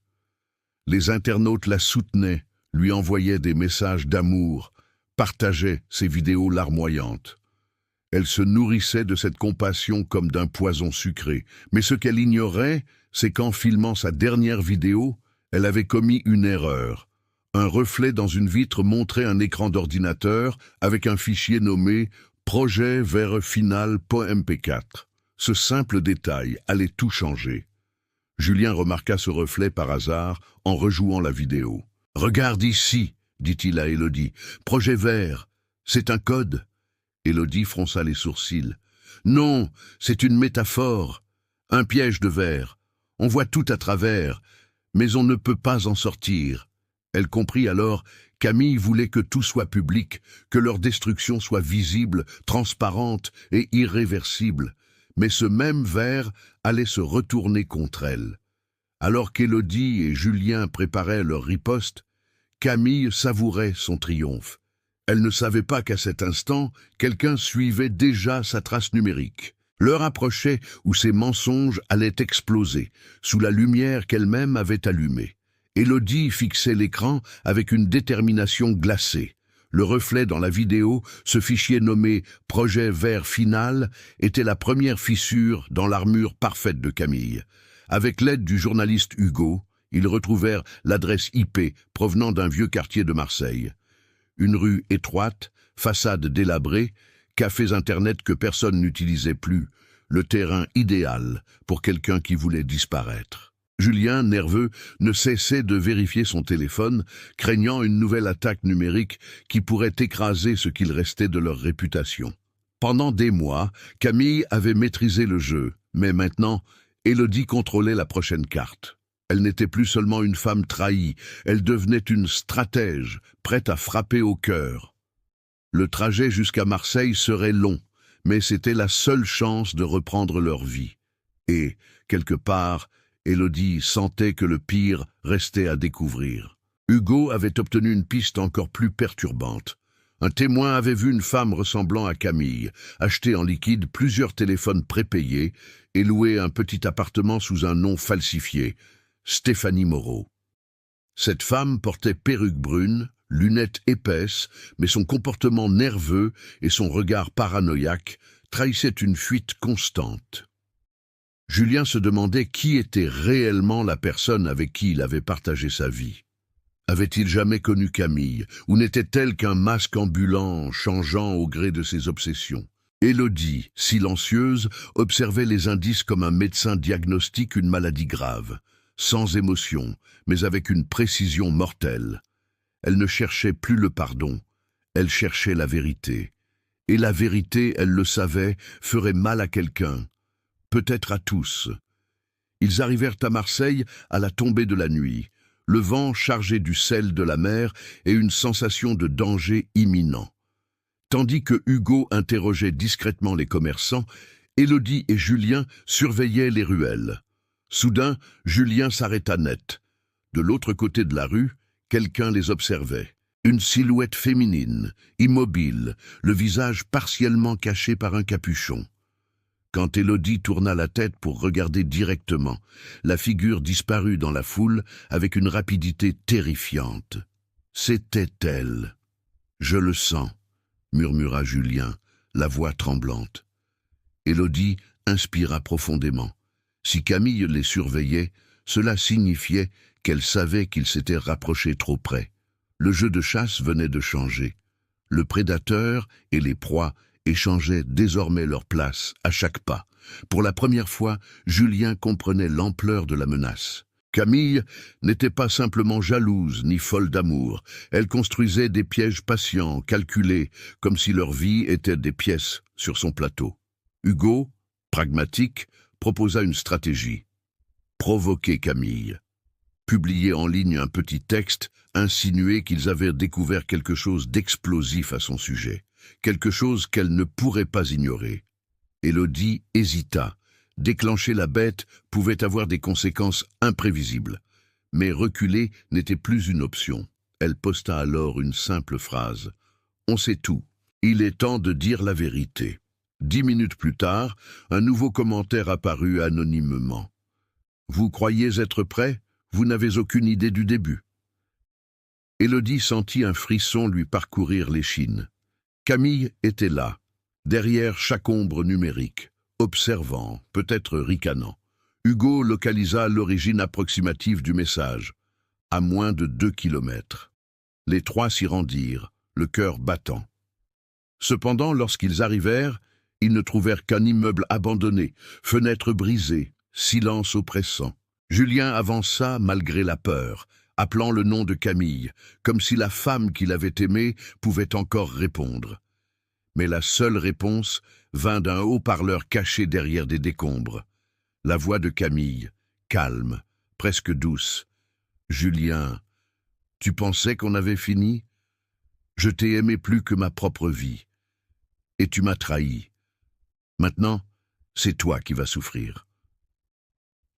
Les internautes la soutenaient, lui envoyaient des messages d'amour, partageaient ses vidéos larmoyantes. Elle se nourrissait de cette compassion comme d'un poison sucré. Mais ce qu'elle ignorait, c'est qu'en filmant sa dernière vidéo, elle avait commis une erreur. Un reflet dans une vitre montrait un écran d'ordinateur avec un fichier nommé « Projet vers final.mp4 ». Ce simple détail allait tout changer. Julien remarqua ce reflet par hasard en rejouant la vidéo. « Regarde ici », dit-il à Élodie. « Projet vert, c'est un code ». Élodie fronça les sourcils. « Non, c'est une métaphore, un piège de verre. On voit tout à travers, mais on ne peut pas en sortir. » Elle comprit alors, Camille voulait que tout soit public, que leur destruction soit visible, transparente et irréversible. Mais ce même verre allait se retourner contre elle. Alors qu'Élodie et Julien préparaient leur riposte, Camille savourait son triomphe. Elle ne savait pas qu'à cet instant, quelqu'un suivait déjà sa trace numérique. L'heure approchait où ses mensonges allaient exploser, sous la lumière qu'elle-même avait allumée. Élodie fixait l'écran avec une détermination glacée. Le reflet dans la vidéo, ce fichier nommé « Projet vert final » était la première fissure dans l'armure parfaite de Camille. Avec l'aide du journaliste Hugo, ils retrouvèrent l'adresse IP provenant d'un vieux quartier de Marseille. Une rue étroite, façade délabrée, cafés Internet que personne n'utilisait plus, le terrain idéal pour quelqu'un qui voulait disparaître. Julien, nerveux, ne cessait de vérifier son téléphone, craignant une nouvelle attaque numérique qui pourrait écraser ce qu'il restait de leur réputation. Pendant des mois, Camille avait maîtrisé le jeu, mais maintenant, Élodie contrôlait la prochaine carte. Elle n'était plus seulement une femme trahie, elle devenait une stratège, prête à frapper au cœur. Le trajet jusqu'à Marseille serait long, mais c'était la seule chance de reprendre leur vie. Et, quelque part, Élodie sentait que le pire restait à découvrir. Hugo avait obtenu une piste encore plus perturbante. Un témoin avait vu une femme ressemblant à Camille, acheter en liquide plusieurs téléphones prépayés et louer un petit appartement sous un nom falsifié, Stéphanie Moreau. Cette femme portait perruque brune, lunettes épaisses, mais son comportement nerveux et son regard paranoïaque trahissaient une fuite constante. Julien se demandait qui était réellement la personne avec qui il avait partagé sa vie. Avait-il jamais connu Camille, ou n'était-elle qu'un masque ambulant changeant au gré de ses obsessions? Élodie, silencieuse, observait les indices comme un médecin diagnostique une maladie grave, sans émotion, mais avec une précision mortelle. Elle ne cherchait plus le pardon, elle cherchait la vérité. Et la vérité, elle le savait, ferait mal à quelqu'un, peut-être à tous. Ils arrivèrent à Marseille à la tombée de la nuit, le vent chargé du sel de la mer et une sensation de danger imminent. Tandis que Hugo interrogeait discrètement les commerçants, Élodie et Julien surveillaient les ruelles. Soudain, Julien s'arrêta net. De l'autre côté de la rue, quelqu'un les observait. Une silhouette féminine, immobile, le visage partiellement caché par un capuchon. Quand Élodie tourna la tête pour regarder directement, la figure disparut dans la foule avec une rapidité terrifiante. C'était elle. « Je le sens », murmura Julien, la voix tremblante. Élodie inspira profondément. Si Camille les surveillait, cela signifiait qu'elle savait qu'ils s'étaient rapprochés trop près. Le jeu de chasse venait de changer. Le prédateur et les proies échangeaient désormais leur place à chaque pas. Pour la première fois, Julien comprenait l'ampleur de la menace. Camille n'était pas simplement jalouse ni folle d'amour. Elle construisait des pièges patients, calculés, comme si leur vie était des pièces sur son plateau. Hugo, pragmatique, proposa une stratégie. Provoquer Camille. Publier en ligne un petit texte, insinuer qu'ils avaient découvert quelque chose d'explosif à son sujet, quelque chose qu'elle ne pourrait pas ignorer. Élodie hésita. Déclencher la bête pouvait avoir des conséquences imprévisibles. Mais reculer n'était plus une option. Elle posta alors une simple phrase. « On sait tout. Il est temps de dire la vérité. » 10 minutes plus tard, un nouveau commentaire apparut anonymement. « Vous croyez être prêt ? Vous n'avez aucune idée du début. » Élodie sentit un frisson lui parcourir l'échine. Camille était là, derrière chaque ombre numérique, observant, peut-être ricanant. Hugo localisa l'origine approximative du message, à moins de 2 kilomètres. Les trois s'y rendirent, le cœur battant. Cependant, lorsqu'ils arrivèrent, ils ne trouvèrent qu'un immeuble abandonné, fenêtres brisées, silence oppressant. Julien avança malgré la peur, appelant le nom de Camille, comme si la femme qu'il avait aimée pouvait encore répondre. Mais la seule réponse vint d'un haut-parleur caché derrière des décombres. La voix de Camille, calme, presque douce. « Julien, tu pensais qu'on avait fini ? Je t'ai aimé plus que ma propre vie. Et tu m'as trahi. Maintenant, c'est toi qui vas souffrir. »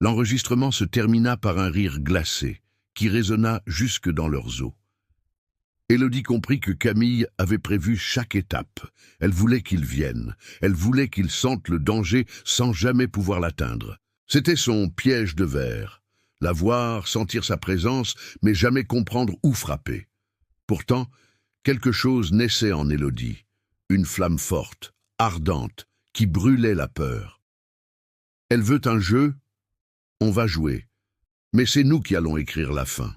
L'enregistrement se termina par un rire glacé, qui résonna jusque dans leurs os. Élodie comprit que Camille avait prévu chaque étape. Elle voulait qu'il vienne. Elle voulait qu'il sente le danger sans jamais pouvoir l'atteindre. C'était son piège de verre. La voir, sentir sa présence, mais jamais comprendre où frapper. Pourtant, quelque chose naissait en Élodie. Une flamme forte, ardente, qui brûlait la peur. Elle veut un jeu ? On va jouer. Mais c'est nous qui allons écrire la fin.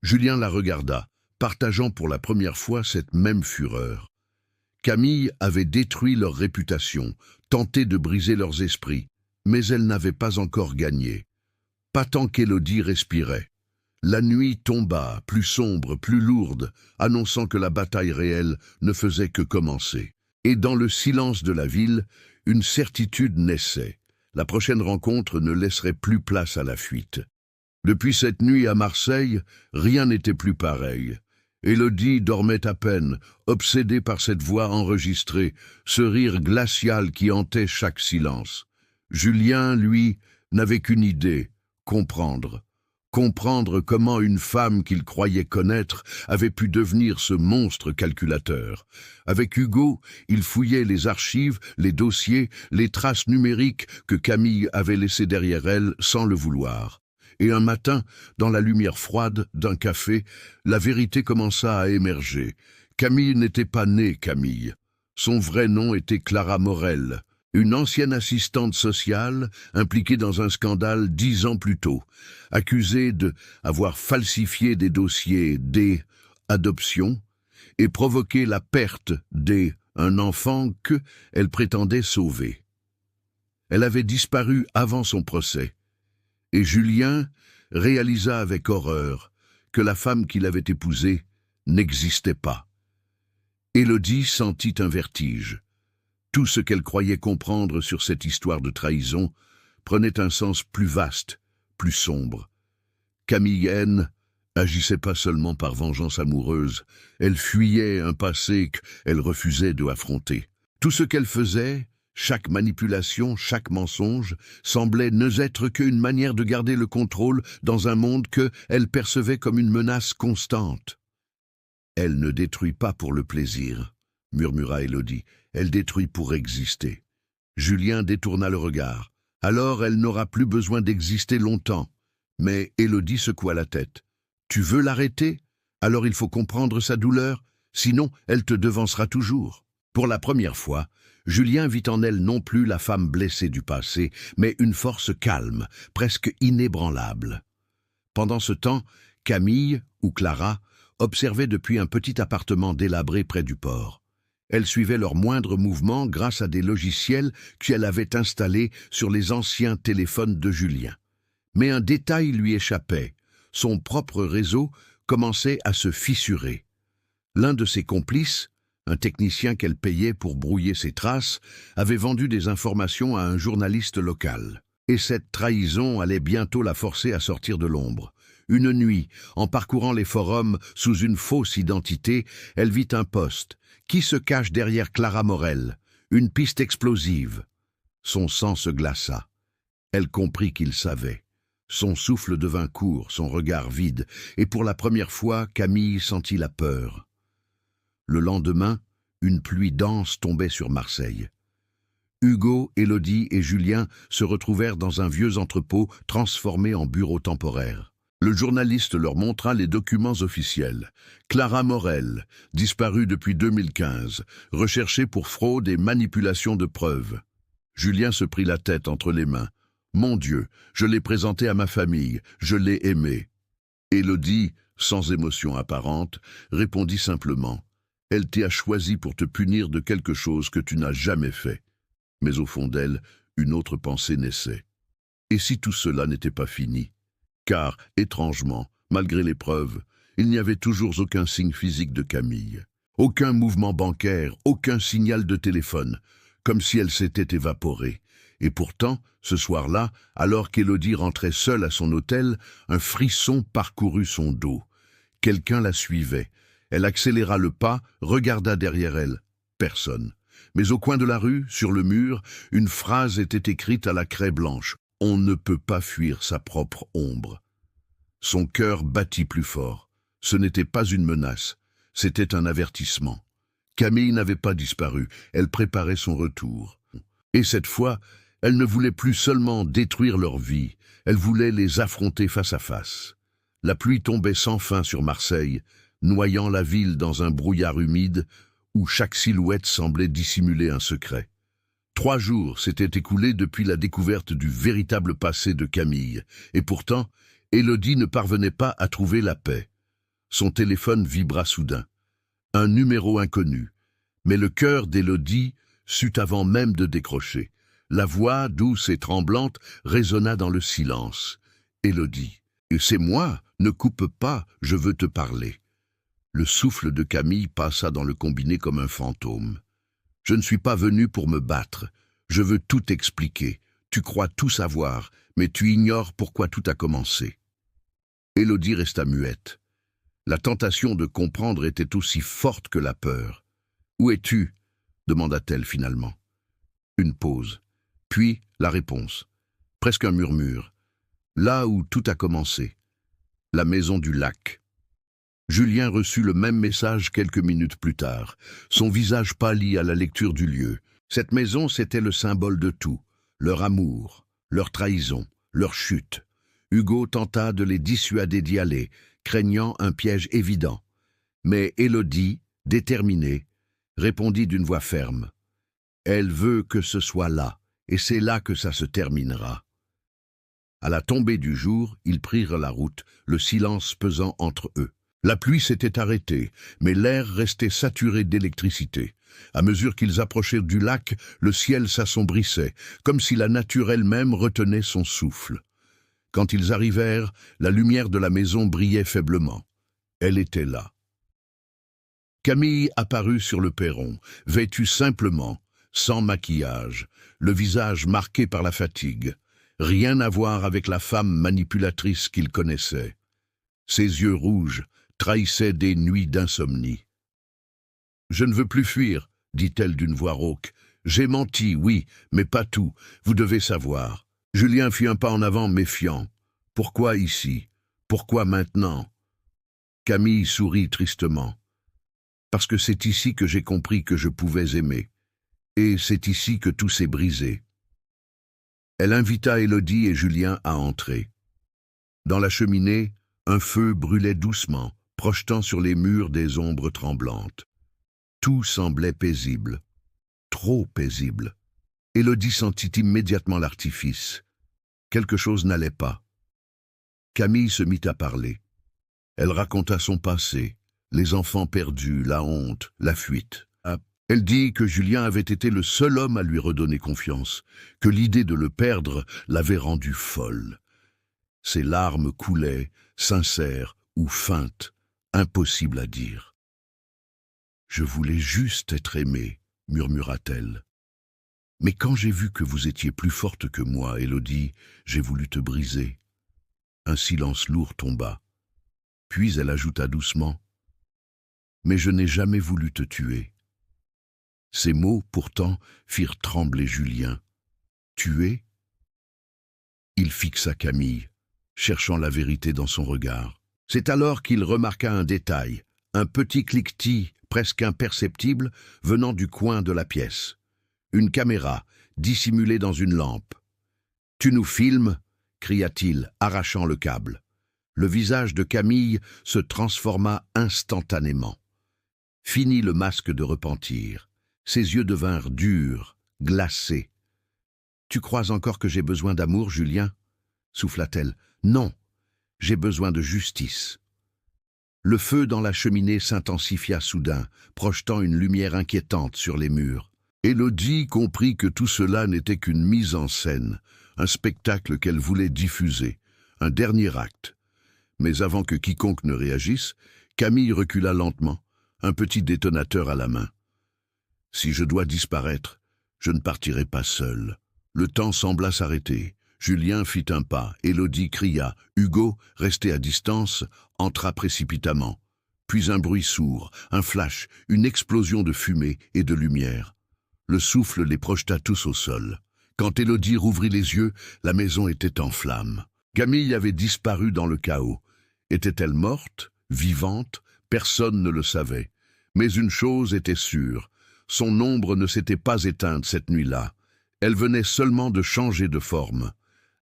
Julien la regarda, partageant pour la première fois cette même fureur. Camille avait détruit leur réputation, tenté de briser leurs esprits, mais elle n'avait pas encore gagné. Pas tant qu'Élodie respirait. La nuit tomba, plus sombre, plus lourde, annonçant que la bataille réelle ne faisait que commencer. Et dans le silence de la ville, une certitude naissait. La prochaine rencontre ne laisserait plus place à la fuite. Depuis cette nuit à Marseille, rien n'était plus pareil. Élodie dormait à peine, obsédée par cette voix enregistrée, ce rire glacial qui hantait chaque silence. Julien, lui, n'avait qu'une idée, comprendre. Comprendre comment une femme qu'il croyait connaître avait pu devenir ce monstre calculateur. Avec Hugo, il fouillait les archives, les dossiers, les traces numériques que Camille avait laissées derrière elle sans le vouloir. Et un matin, dans la lumière froide d'un café, la vérité commença à émerger. Camille n'était pas née Camille. Son vrai nom était Clara Morel, une ancienne assistante sociale impliquée dans un scandale 10 ans plus tôt, accusée d'avoir falsifié des dossiers d'adoption et provoqué la perte d'un enfant qu'elle prétendait sauver. Elle avait disparu avant son procès, et Julien réalisa avec horreur que la femme qu'il avait épousée n'existait pas. Élodie sentit un vertige. Tout ce qu'elle croyait comprendre sur cette histoire de trahison prenait un sens plus vaste, plus sombre. Camille Haine agissait pas seulement par vengeance amoureuse, elle fuyait un passé qu'elle refusait d'affronter. Tout ce qu'elle faisait, chaque manipulation, chaque mensonge, semblait ne être qu'une manière de garder le contrôle dans un monde qu'elle percevait comme une menace constante. « Elle ne détruit pas pour le plaisir », murmura Élodie. « Elle détruit pour exister. Julien détourna le regard. Alors elle n'aura plus besoin d'exister longtemps. Mais Élodie secoua la tête. Tu veux l'arrêter? Alors il faut comprendre sa douleur, sinon elle te devancera toujours. Pour la première fois, Julien vit en elle non plus la femme blessée du passé, mais une force calme, presque inébranlable. Pendant ce temps, Camille, ou Clara, observait depuis un petit appartement délabré près du port. Elle suivait leurs moindres mouvements grâce à des logiciels qu'elle avait installés sur les anciens téléphones de Julien. Mais un détail lui échappait. Son propre réseau commençait à se fissurer. L'un de ses complices, un technicien qu'elle payait pour brouiller ses traces, avait vendu des informations à un journaliste local. Et cette trahison allait bientôt la forcer à sortir de l'ombre. Une nuit, en parcourant les forums sous une fausse identité, elle vit un post. Qui se cache derrière Clara Morel? Une piste explosive. Son sang se glaça. Elle comprit qu'il savait. Son souffle devint court, son regard vide, et pour la première fois, Camille sentit la peur. Le lendemain, une pluie dense tombait sur Marseille. Hugo, Élodie et Julien se retrouvèrent dans un vieux entrepôt transformé en bureau temporaire. Le journaliste leur montra les documents officiels. Clara Morel, disparue depuis 2015, recherchée pour fraude et manipulation de preuves. Julien se prit la tête entre les mains. Mon Dieu, je l'ai présentée à ma famille, je l'ai aimée. Élodie, sans émotion apparente, répondit simplement. Elle t'a choisi pour te punir de quelque chose que tu n'as jamais fait. Mais au fond d'elle, une autre pensée naissait. Et si tout cela n'était pas fini? Car, étrangement, malgré les preuves, il n'y avait toujours aucun signe physique de Camille. Aucun mouvement bancaire, aucun signal de téléphone, comme si elle s'était évaporée. Et pourtant, ce soir-là, alors qu'Élodie rentrait seule à son hôtel, un frisson parcourut son dos. Quelqu'un la suivait. Elle accéléra le pas, regarda derrière elle. Personne. Mais au coin de la rue, sur le mur, une phrase était écrite à la craie blanche. On ne peut pas fuir sa propre ombre. Son cœur battit plus fort. Ce n'était pas une menace, c'était un avertissement. Camille n'avait pas disparu, elle préparait son retour. Et cette fois, elle ne voulait plus seulement détruire leur vie, elle voulait les affronter face à face. La pluie tombait sans fin sur Marseille, noyant la ville dans un brouillard humide où chaque silhouette semblait dissimuler un secret. 3 jours s'étaient écoulés depuis la découverte du véritable passé de Camille, et pourtant, Élodie ne parvenait pas à trouver la paix. Son téléphone vibra soudain. Un numéro inconnu. Mais le cœur d'Élodie sut avant même de décrocher. La voix, douce et tremblante, résonna dans le silence. Élodie. « C'est moi, ne coupe pas, je veux te parler. » Le souffle de Camille passa dans le combiné comme un fantôme. « Je ne suis pas venu pour me battre. Je veux tout expliquer. Tu crois tout savoir, mais tu ignores pourquoi tout a commencé. » Élodie resta muette. La tentation de comprendre était aussi forte que la peur. « Où es-tu » demanda-t-elle finalement. Une pause. Puis la réponse. Presque un murmure. Là où tout a commencé. La maison du lac. Julien reçut le même message quelques minutes plus tard. Son visage pâlit à la lecture du lieu. Cette maison, c'était le symbole de tout. Leur amour, leur trahison, leur chute. Hugo tenta de les dissuader d'y aller, craignant un piège évident. Mais Élodie, déterminée, répondit d'une voix ferme. Elle veut que ce soit là, et c'est là que ça se terminera. À la tombée du jour, ils prirent la route, le silence pesant entre eux. La pluie s'était arrêtée, mais l'air restait saturé d'électricité. À mesure qu'ils approchèrent du lac, le ciel s'assombrissait, comme si la nature elle-même retenait son souffle. Quand ils arrivèrent, la lumière de la maison brillait faiblement. Elle était là. Camille apparut sur le perron, vêtue simplement, sans maquillage, le visage marqué par la fatigue. Rien à voir avec la femme manipulatrice qu'il connaissait. Ses yeux rouges trahissaient des nuits d'insomnie. « Je ne veux plus fuir, » dit-elle d'une voix rauque. « J'ai menti, oui, mais pas tout, vous devez savoir. » Julien fit un pas en avant méfiant. « Pourquoi ici? Pourquoi maintenant ?» Camille sourit tristement. « Parce que c'est ici que j'ai compris que je pouvais aimer. Et c'est ici que tout s'est brisé. Elle invita Élodie et Julien à entrer. Dans la cheminée, un feu brûlait doucement, projetant sur les murs des ombres tremblantes. Tout semblait paisible, trop paisible. Élodie sentit immédiatement l'artifice. Quelque chose n'allait pas. Camille se mit à parler. Elle raconta son passé, les enfants perdus, la honte, la fuite. Elle dit que Julien avait été le seul homme à lui redonner confiance, que l'idée de le perdre l'avait rendue folle. Ses larmes coulaient, sincères ou feintes, impossible à dire. « Je voulais juste être aimée, murmura-t-elle. Mais quand j'ai vu que vous étiez plus forte que moi, Élodie, j'ai voulu te briser. » Un silence lourd tomba. Puis elle ajouta doucement, « Mais je n'ai jamais voulu te tuer. » Ces mots, pourtant, firent trembler Julien. « Tuer ?» Il fixa Camille, cherchant la vérité dans son regard. C'est alors qu'il remarqua un détail, un petit cliquetis presque imperceptible venant du coin de la pièce. Une caméra, dissimulée dans une lampe. « Tu nous filmes ?» cria-t-il, arrachant le câble. Le visage de Camille se transforma instantanément. Fini le masque de repentir. Ses yeux devinrent durs, glacés. « Tu crois encore que j'ai besoin d'amour, Julien ?» souffla-t-elle. « Non, j'ai besoin de justice. » Le feu dans la cheminée s'intensifia soudain, projetant une lumière inquiétante sur les murs. Élodie comprit que tout cela n'était qu'une mise en scène, un spectacle qu'elle voulait diffuser, un dernier acte. Mais avant que quiconque ne réagisse, Camille recula lentement, un petit détonateur à la main. « Si je dois disparaître, je ne partirai pas seul. » Le temps sembla s'arrêter. Julien fit un pas, Élodie cria. Hugo, resté à distance, entra précipitamment. Puis un bruit sourd, un flash, une explosion de fumée et de lumière. Le souffle les projeta tous au sol. Quand Élodie rouvrit les yeux, la maison était en flammes. Camille avait disparu dans le chaos. Était-elle morte, vivante? Personne ne le savait. Mais une chose était sûre. Son ombre ne s'était pas éteinte cette nuit-là. Elle venait seulement de changer de forme.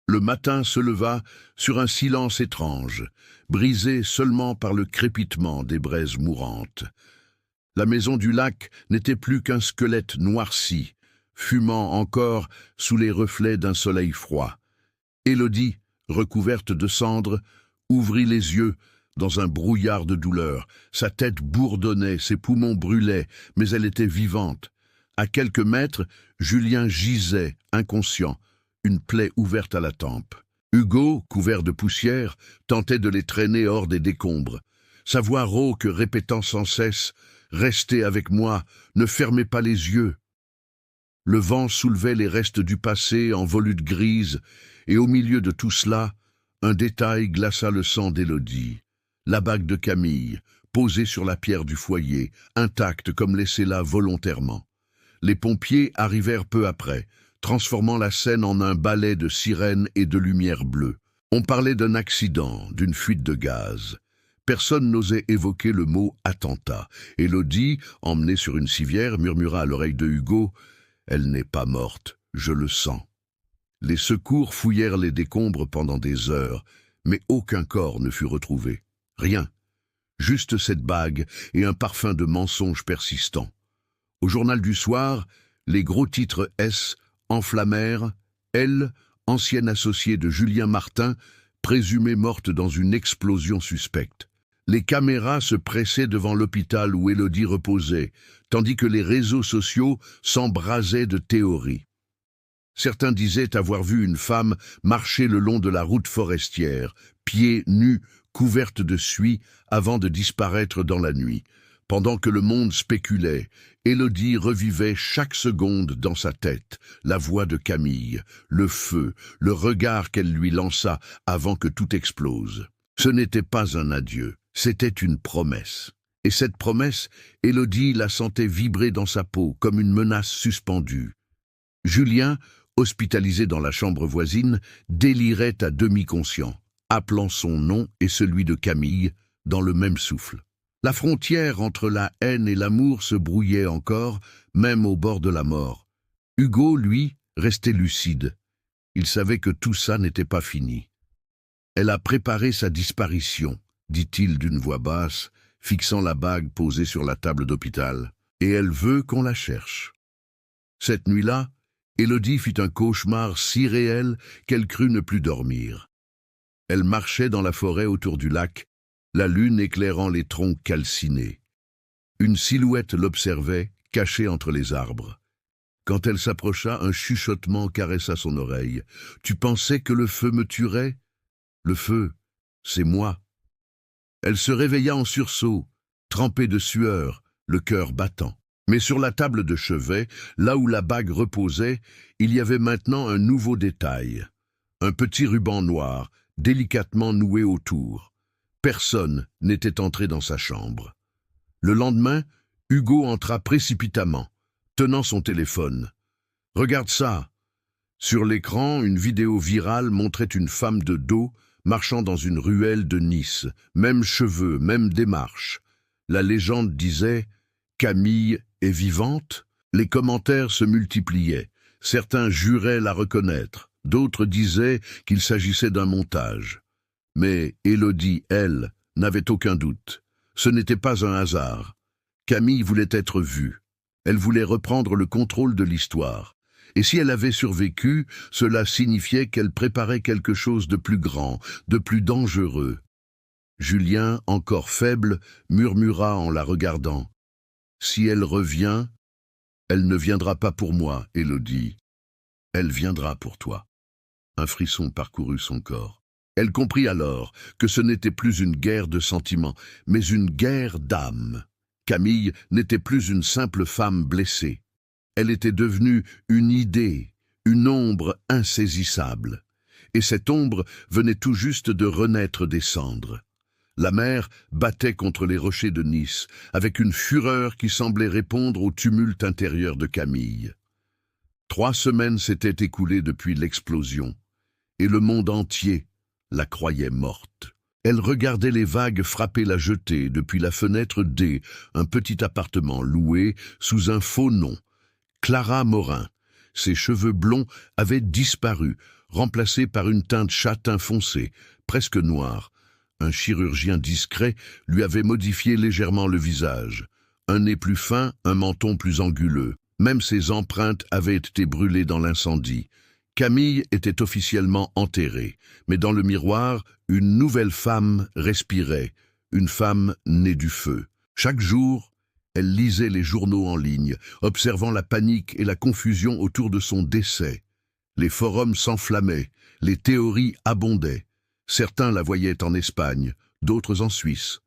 Le matin se leva sur un silence étrange, brisé seulement par le crépitement des braises mourantes. La maison du lac n'était plus qu'un squelette noirci, fumant encore sous les reflets d'un soleil froid. Élodie, recouverte de cendres, ouvrit les yeux dans un brouillard de douleur. Sa tête bourdonnait, ses poumons brûlaient, mais elle était vivante. À quelques mètres, Julien gisait, inconscient, une plaie ouverte à la tempe. Hugo, couvert de poussière, tentait de les traîner hors des décombres. Sa voix rauque répétant sans cesse « Restez avec moi, ne fermez pas les yeux !» Le vent soulevait les restes du passé en volutes grises, et au milieu de tout cela, un détail glaça le sang d'Élodie. La bague de Camille, posée sur la pierre du foyer, intacte comme laissée là volontairement. Les pompiers arrivèrent peu après, transformant la scène en un ballet de sirènes et de lumière bleue. On parlait d'un accident, d'une fuite de gaz. Personne n'osait évoquer le mot attentat. Élodie, emmenée sur une civière, murmura à l'oreille de Hugo « Elle n'est pas morte, je le sens ». Les secours fouillèrent les décombres pendant des heures, mais aucun corps ne fut retrouvé. Rien. Juste cette bague et un parfum de mensonge persistant. Au journal du soir, les gros titres S enflammèrent « Elle, ancienne associée de Julien Martin, présumée morte dans une explosion suspecte ». Les caméras se pressaient devant l'hôpital où Élodie reposait, tandis que les réseaux sociaux s'embrasaient de théories. Certains disaient avoir vu une femme marcher le long de la route forestière, pieds nus, couverte de suie, avant de disparaître dans la nuit. Pendant que le monde spéculait, Élodie revivait chaque seconde dans sa tête la voix de Camille, le feu, le regard qu'elle lui lança avant que tout explose. Ce n'était pas un adieu, c'était une promesse. Et cette promesse, Élodie la sentait vibrer dans sa peau comme une menace suspendue. Julien, hospitalisé dans la chambre voisine, délirait à demi conscient, appelant son nom et celui de Camille dans le même souffle. La frontière entre la haine et l'amour se brouillait encore, même au bord de la mort. Hugo, lui, restait lucide. Il savait que tout ça n'était pas fini. « Elle a préparé sa disparition », dit-il d'une voix basse, fixant la bague posée sur la table d'hôpital. « Et elle veut qu'on la cherche. » Cette nuit-là, Élodie fit un cauchemar si réel qu'elle crut ne plus dormir. Elle marchait dans la forêt autour du lac, la lune éclairant les troncs calcinés. Une silhouette l'observait, cachée entre les arbres. Quand elle s'approcha, un chuchotement caressa son oreille. « Tu pensais que le feu me tuerait ? Le feu, c'est moi. » Elle se réveilla en sursaut, trempée de sueur, le cœur battant. Mais sur la table de chevet, là où la bague reposait, il y avait maintenant un nouveau détail. Un petit ruban noir, délicatement noué autour. Personne n'était entré dans sa chambre. Le lendemain, Hugo entra précipitamment, tenant son téléphone. « Regarde ça !» Sur l'écran, une vidéo virale montrait une femme de dos marchant dans une ruelle de Nice. Même cheveux, même démarche. La légende disait « Camille est vivante ?» Les commentaires se multipliaient. Certains juraient la reconnaître. D'autres disaient qu'il s'agissait d'un montage. Mais Élodie, elle, n'avait aucun doute. Ce n'était pas un hasard. Camille voulait être vue. Elle voulait reprendre le contrôle de l'histoire. Et si elle avait survécu, cela signifiait qu'elle préparait quelque chose de plus grand, de plus dangereux. Julien, encore faible, murmura en la regardant. « Si elle revient, elle ne viendra pas pour moi, Élodie. Elle viendra pour toi. » Un frisson parcourut son corps. Elle comprit alors que ce n'était plus une guerre de sentiments, mais une guerre d'âme. Camille n'était plus une simple femme blessée. Elle était devenue une idée, une ombre insaisissable. Et cette ombre venait tout juste de renaître des cendres. La mer battait contre les rochers de Nice, avec une fureur qui semblait répondre au tumulte intérieur de Camille. 3 semaines s'étaient écoulées depuis l'explosion, et le monde entier la croyait morte. Elle regardait les vagues frapper la jetée depuis la fenêtre D, un petit appartement loué sous un faux nom. Clara Morin. Ses cheveux blonds avaient disparu, remplacés par une teinte châtain foncé, presque noire. Un chirurgien discret lui avait modifié légèrement le visage. Un nez plus fin, un menton plus anguleux. Même ses empreintes avaient été brûlées dans l'incendie. Camille était officiellement enterrée, mais dans le miroir, une nouvelle femme respirait, une femme née du feu. Chaque jour, elle lisait les journaux en ligne, observant la panique et la confusion autour de son décès. Les forums s'enflammaient, les théories abondaient. Certains la voyaient en Espagne, d'autres en Suisse.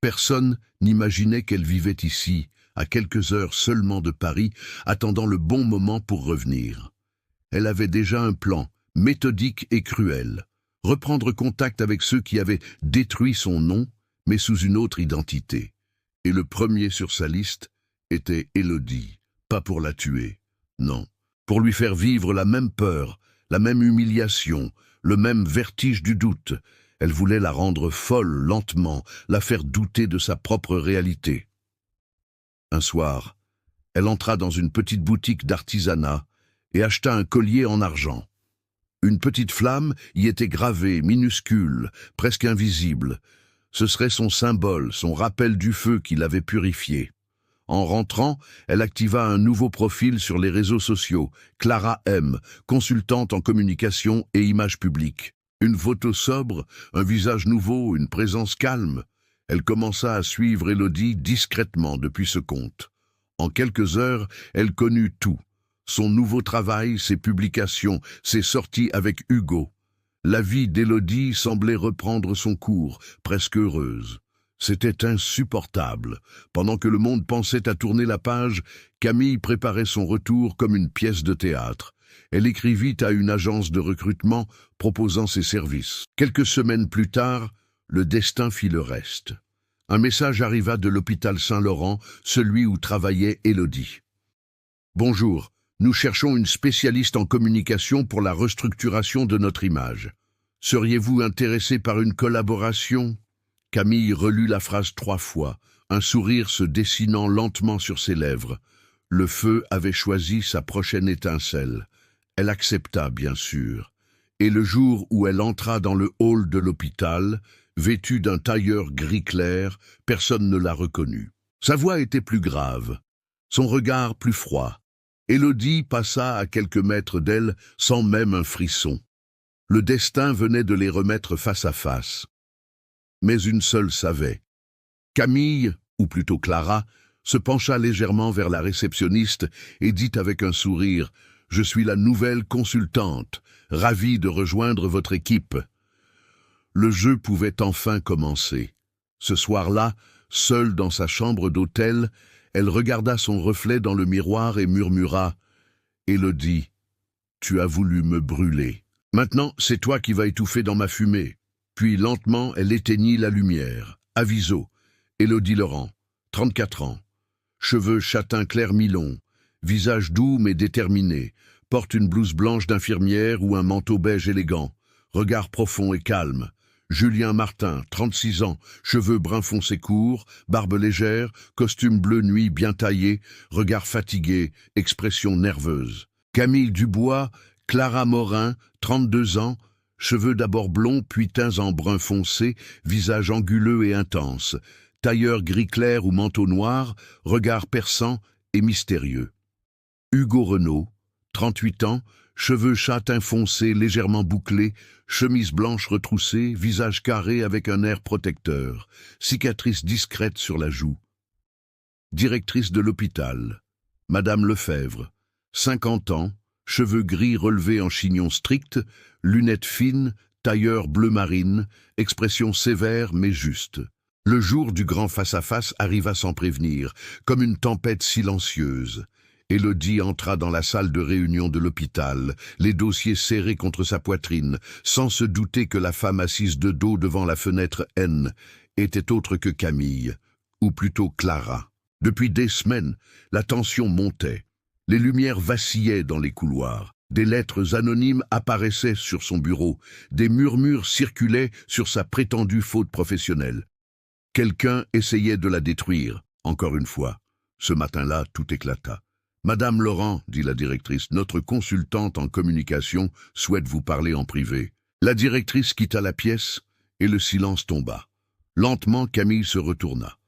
Personne n'imaginait qu'elle vivait ici, à quelques heures seulement de Paris, attendant le bon moment pour revenir. Elle avait déjà un plan, méthodique et cruel. Reprendre contact avec ceux qui avaient détruit son nom, mais sous une autre identité. Et le premier sur sa liste était Élodie, pas pour la tuer, non, pour lui faire vivre la même peur, la même humiliation, le même vertige du doute. Elle voulait la rendre folle lentement, la faire douter de sa propre réalité. Un soir, elle entra dans une petite boutique d'artisanat et acheta un collier en argent. Une petite flamme y était gravée, minuscule, presque invisible. Ce serait son symbole, son rappel du feu qui l'avait purifié. En rentrant, elle activa un nouveau profil sur les réseaux sociaux, Clara M, consultante en communication et images publiques. Une photo sobre, un visage nouveau, une présence calme. Elle commença à suivre Élodie discrètement depuis ce compte. En quelques heures, elle connut tout. Son nouveau travail, ses publications, ses sorties avec Hugo. La vie d'Élodie semblait reprendre son cours, presque heureuse. C'était insupportable. Pendant que le monde pensait à tourner la page, Camille préparait son retour comme une pièce de théâtre. Elle écrivit à une agence de recrutement proposant ses services. Quelques semaines plus tard, le destin fit le reste. Un message arriva de l'hôpital Saint-Laurent, celui où travaillait Élodie. « Bonjour, nous cherchons une spécialiste en communication pour la restructuration de notre image. Seriez-vous intéressé par une collaboration ?» Camille relut la phrase 3 fois, un sourire se dessinant lentement sur ses lèvres. Le feu avait choisi sa prochaine étincelle. Elle accepta, bien sûr. Et le jour où elle entra dans le hall de l'hôpital, vêtue d'un tailleur gris clair, personne ne la reconnut. Sa voix était plus grave, son regard plus froid. Élodie passa à quelques mètres d'elle sans même un frisson. Le destin venait de les remettre face à face. Mais une seule savait. Camille, ou plutôt Clara, se pencha légèrement vers la réceptionniste et dit avec un sourire « Je suis la nouvelle consultante, ravie de rejoindre votre équipe. » Le jeu pouvait enfin commencer. Ce soir-là, seule dans sa chambre d'hôtel, elle regarda son reflet dans le miroir et murmura « Élodie, tu as voulu me brûler. Maintenant, c'est toi qui vas étouffer dans ma fumée. » Puis lentement, elle éteignit la lumière. Aviso, Élodie Laurent, 34 ans. Cheveux châtain clair mi-long, visage doux mais déterminé, porte une blouse blanche d'infirmière ou un manteau beige élégant, regard profond et calme. Julien Martin, 36 ans, cheveux bruns foncés courts, barbe légère, costume bleu nuit bien taillé, regard fatigué, expression nerveuse. Camille Dubois, Clara Morin, 32 ans, cheveux d'abord blonds puis teints en brun foncé, visage anguleux et intense, tailleur gris clair ou manteau noir, regard perçant et mystérieux. Hugo Renaud, 38 ans, cheveux châtain foncé légèrement bouclés, chemise blanche retroussée, visage carré avec un air protecteur, cicatrice discrète sur la joue. Directrice de l'hôpital, Madame Lefebvre, 50 ans, cheveux gris relevés en chignon strict, lunettes fines, tailleur bleu marine, expression sévère mais juste. Le jour du grand face-à-face arriva sans prévenir, comme une tempête silencieuse. Élodie entra dans la salle de réunion de l'hôpital, les dossiers serrés contre sa poitrine, sans se douter que la femme assise de dos devant la fenêtre N était autre que Camille, ou plutôt Clara. Depuis des semaines, la tension montait. Les lumières vacillaient dans les couloirs. Des lettres anonymes apparaissaient sur son bureau. Des murmures circulaient sur sa prétendue faute professionnelle. Quelqu'un essayait de la détruire, encore une fois. Ce matin-là, tout éclata. « Madame Laurent, dit la directrice, notre consultante en communication souhaite vous parler en privé. » La directrice quitta la pièce et le silence tomba. Lentement, Camille se retourna.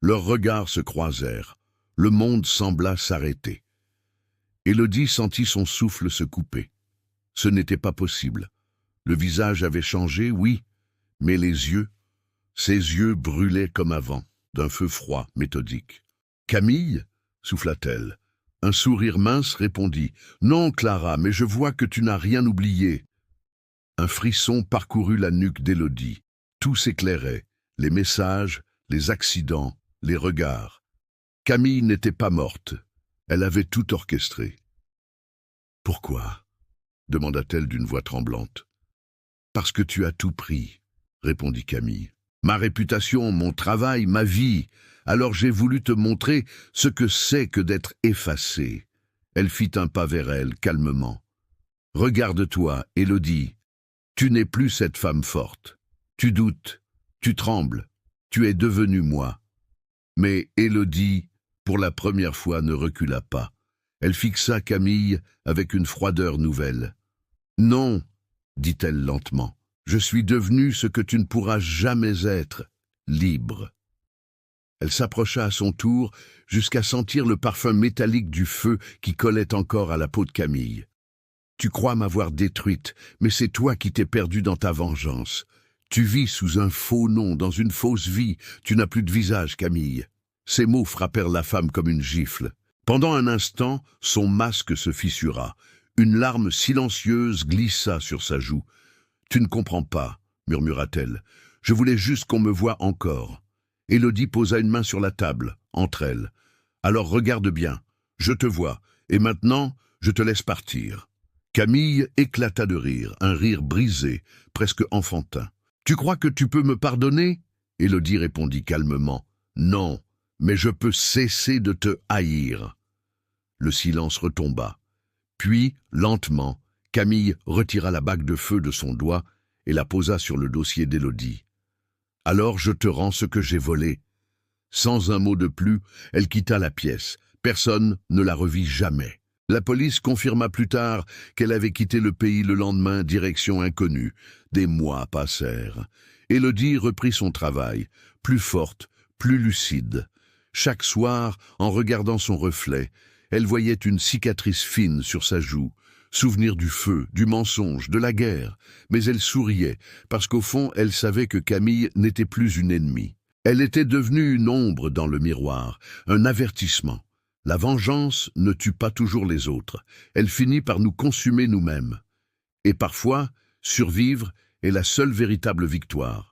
Leurs regards se croisèrent. Le monde sembla s'arrêter. Élodie sentit son souffle se couper. Ce n'était pas possible. Le visage avait changé, oui, mais les yeux, ses yeux brûlaient comme avant, d'un feu froid, méthodique. « Camille » souffla-t-elle. Un sourire mince répondit « Non, Clara, mais je vois que tu n'as rien oublié. » Un frisson parcourut la nuque d'Élodie. Tout s'éclairait, les messages, les accidents, les regards. Camille n'était pas morte. Elle avait tout orchestré. « Pourquoi » demanda-t-elle d'une voix tremblante. « Parce que tu as tout pris, » répondit Camille. « Ma réputation, mon travail, ma vie. Alors j'ai voulu te montrer ce que c'est que d'être effacé. » Elle fit un pas vers elle, calmement. « Regarde-toi, Élodie. Tu n'es plus cette femme forte. Tu doutes, tu trembles, tu es devenue moi. » Mais Élodie, pour la première fois, ne recula pas. Elle fixa Camille avec une froideur nouvelle. « Non, dit-elle lentement, je suis devenue ce que tu ne pourras jamais être, libre. » Elle s'approcha à son tour jusqu'à sentir le parfum métallique du feu qui collait encore à la peau de Camille. « Tu crois m'avoir détruite, mais c'est toi qui t'es perdue dans ta vengeance. Tu vis sous un faux nom, dans une fausse vie, tu n'as plus de visage, Camille. » Ces mots frappèrent la femme comme une gifle. Pendant un instant, son masque se fissura. Une larme silencieuse glissa sur sa joue. « Tu ne comprends pas, » murmura-t-elle. « Je voulais juste qu'on me voie encore. » Élodie posa une main sur la table, entre elles. « Alors regarde bien, je te vois, et maintenant, je te laisse partir. » Camille éclata de rire, un rire brisé, presque enfantin. « Tu crois que tu peux me pardonner ?» Élodie répondit calmement. « Non, mais je peux cesser de te haïr. » Le silence retomba. Puis, lentement, Camille retira la bague de feu de son doigt et la posa sur le dossier d'Élodie. « Alors je te rends ce que j'ai volé. Sans un mot de plus, elle quitta la pièce. Personne ne la revit jamais. La police confirma plus tard qu'elle avait quitté le pays le lendemain, direction inconnue. Des mois passèrent. Élodie reprit son travail, plus forte, plus lucide. Chaque soir, en regardant son reflet, elle voyait une cicatrice fine sur sa joue, souvenir du feu, du mensonge, de la guerre. Mais elle souriait, parce qu'au fond, elle savait que Camille n'était plus une ennemie. Elle était devenue une ombre dans le miroir, un avertissement. La vengeance ne tue pas toujours les autres, elle finit par nous consumer nous-mêmes. Et parfois, survivre est la seule véritable victoire.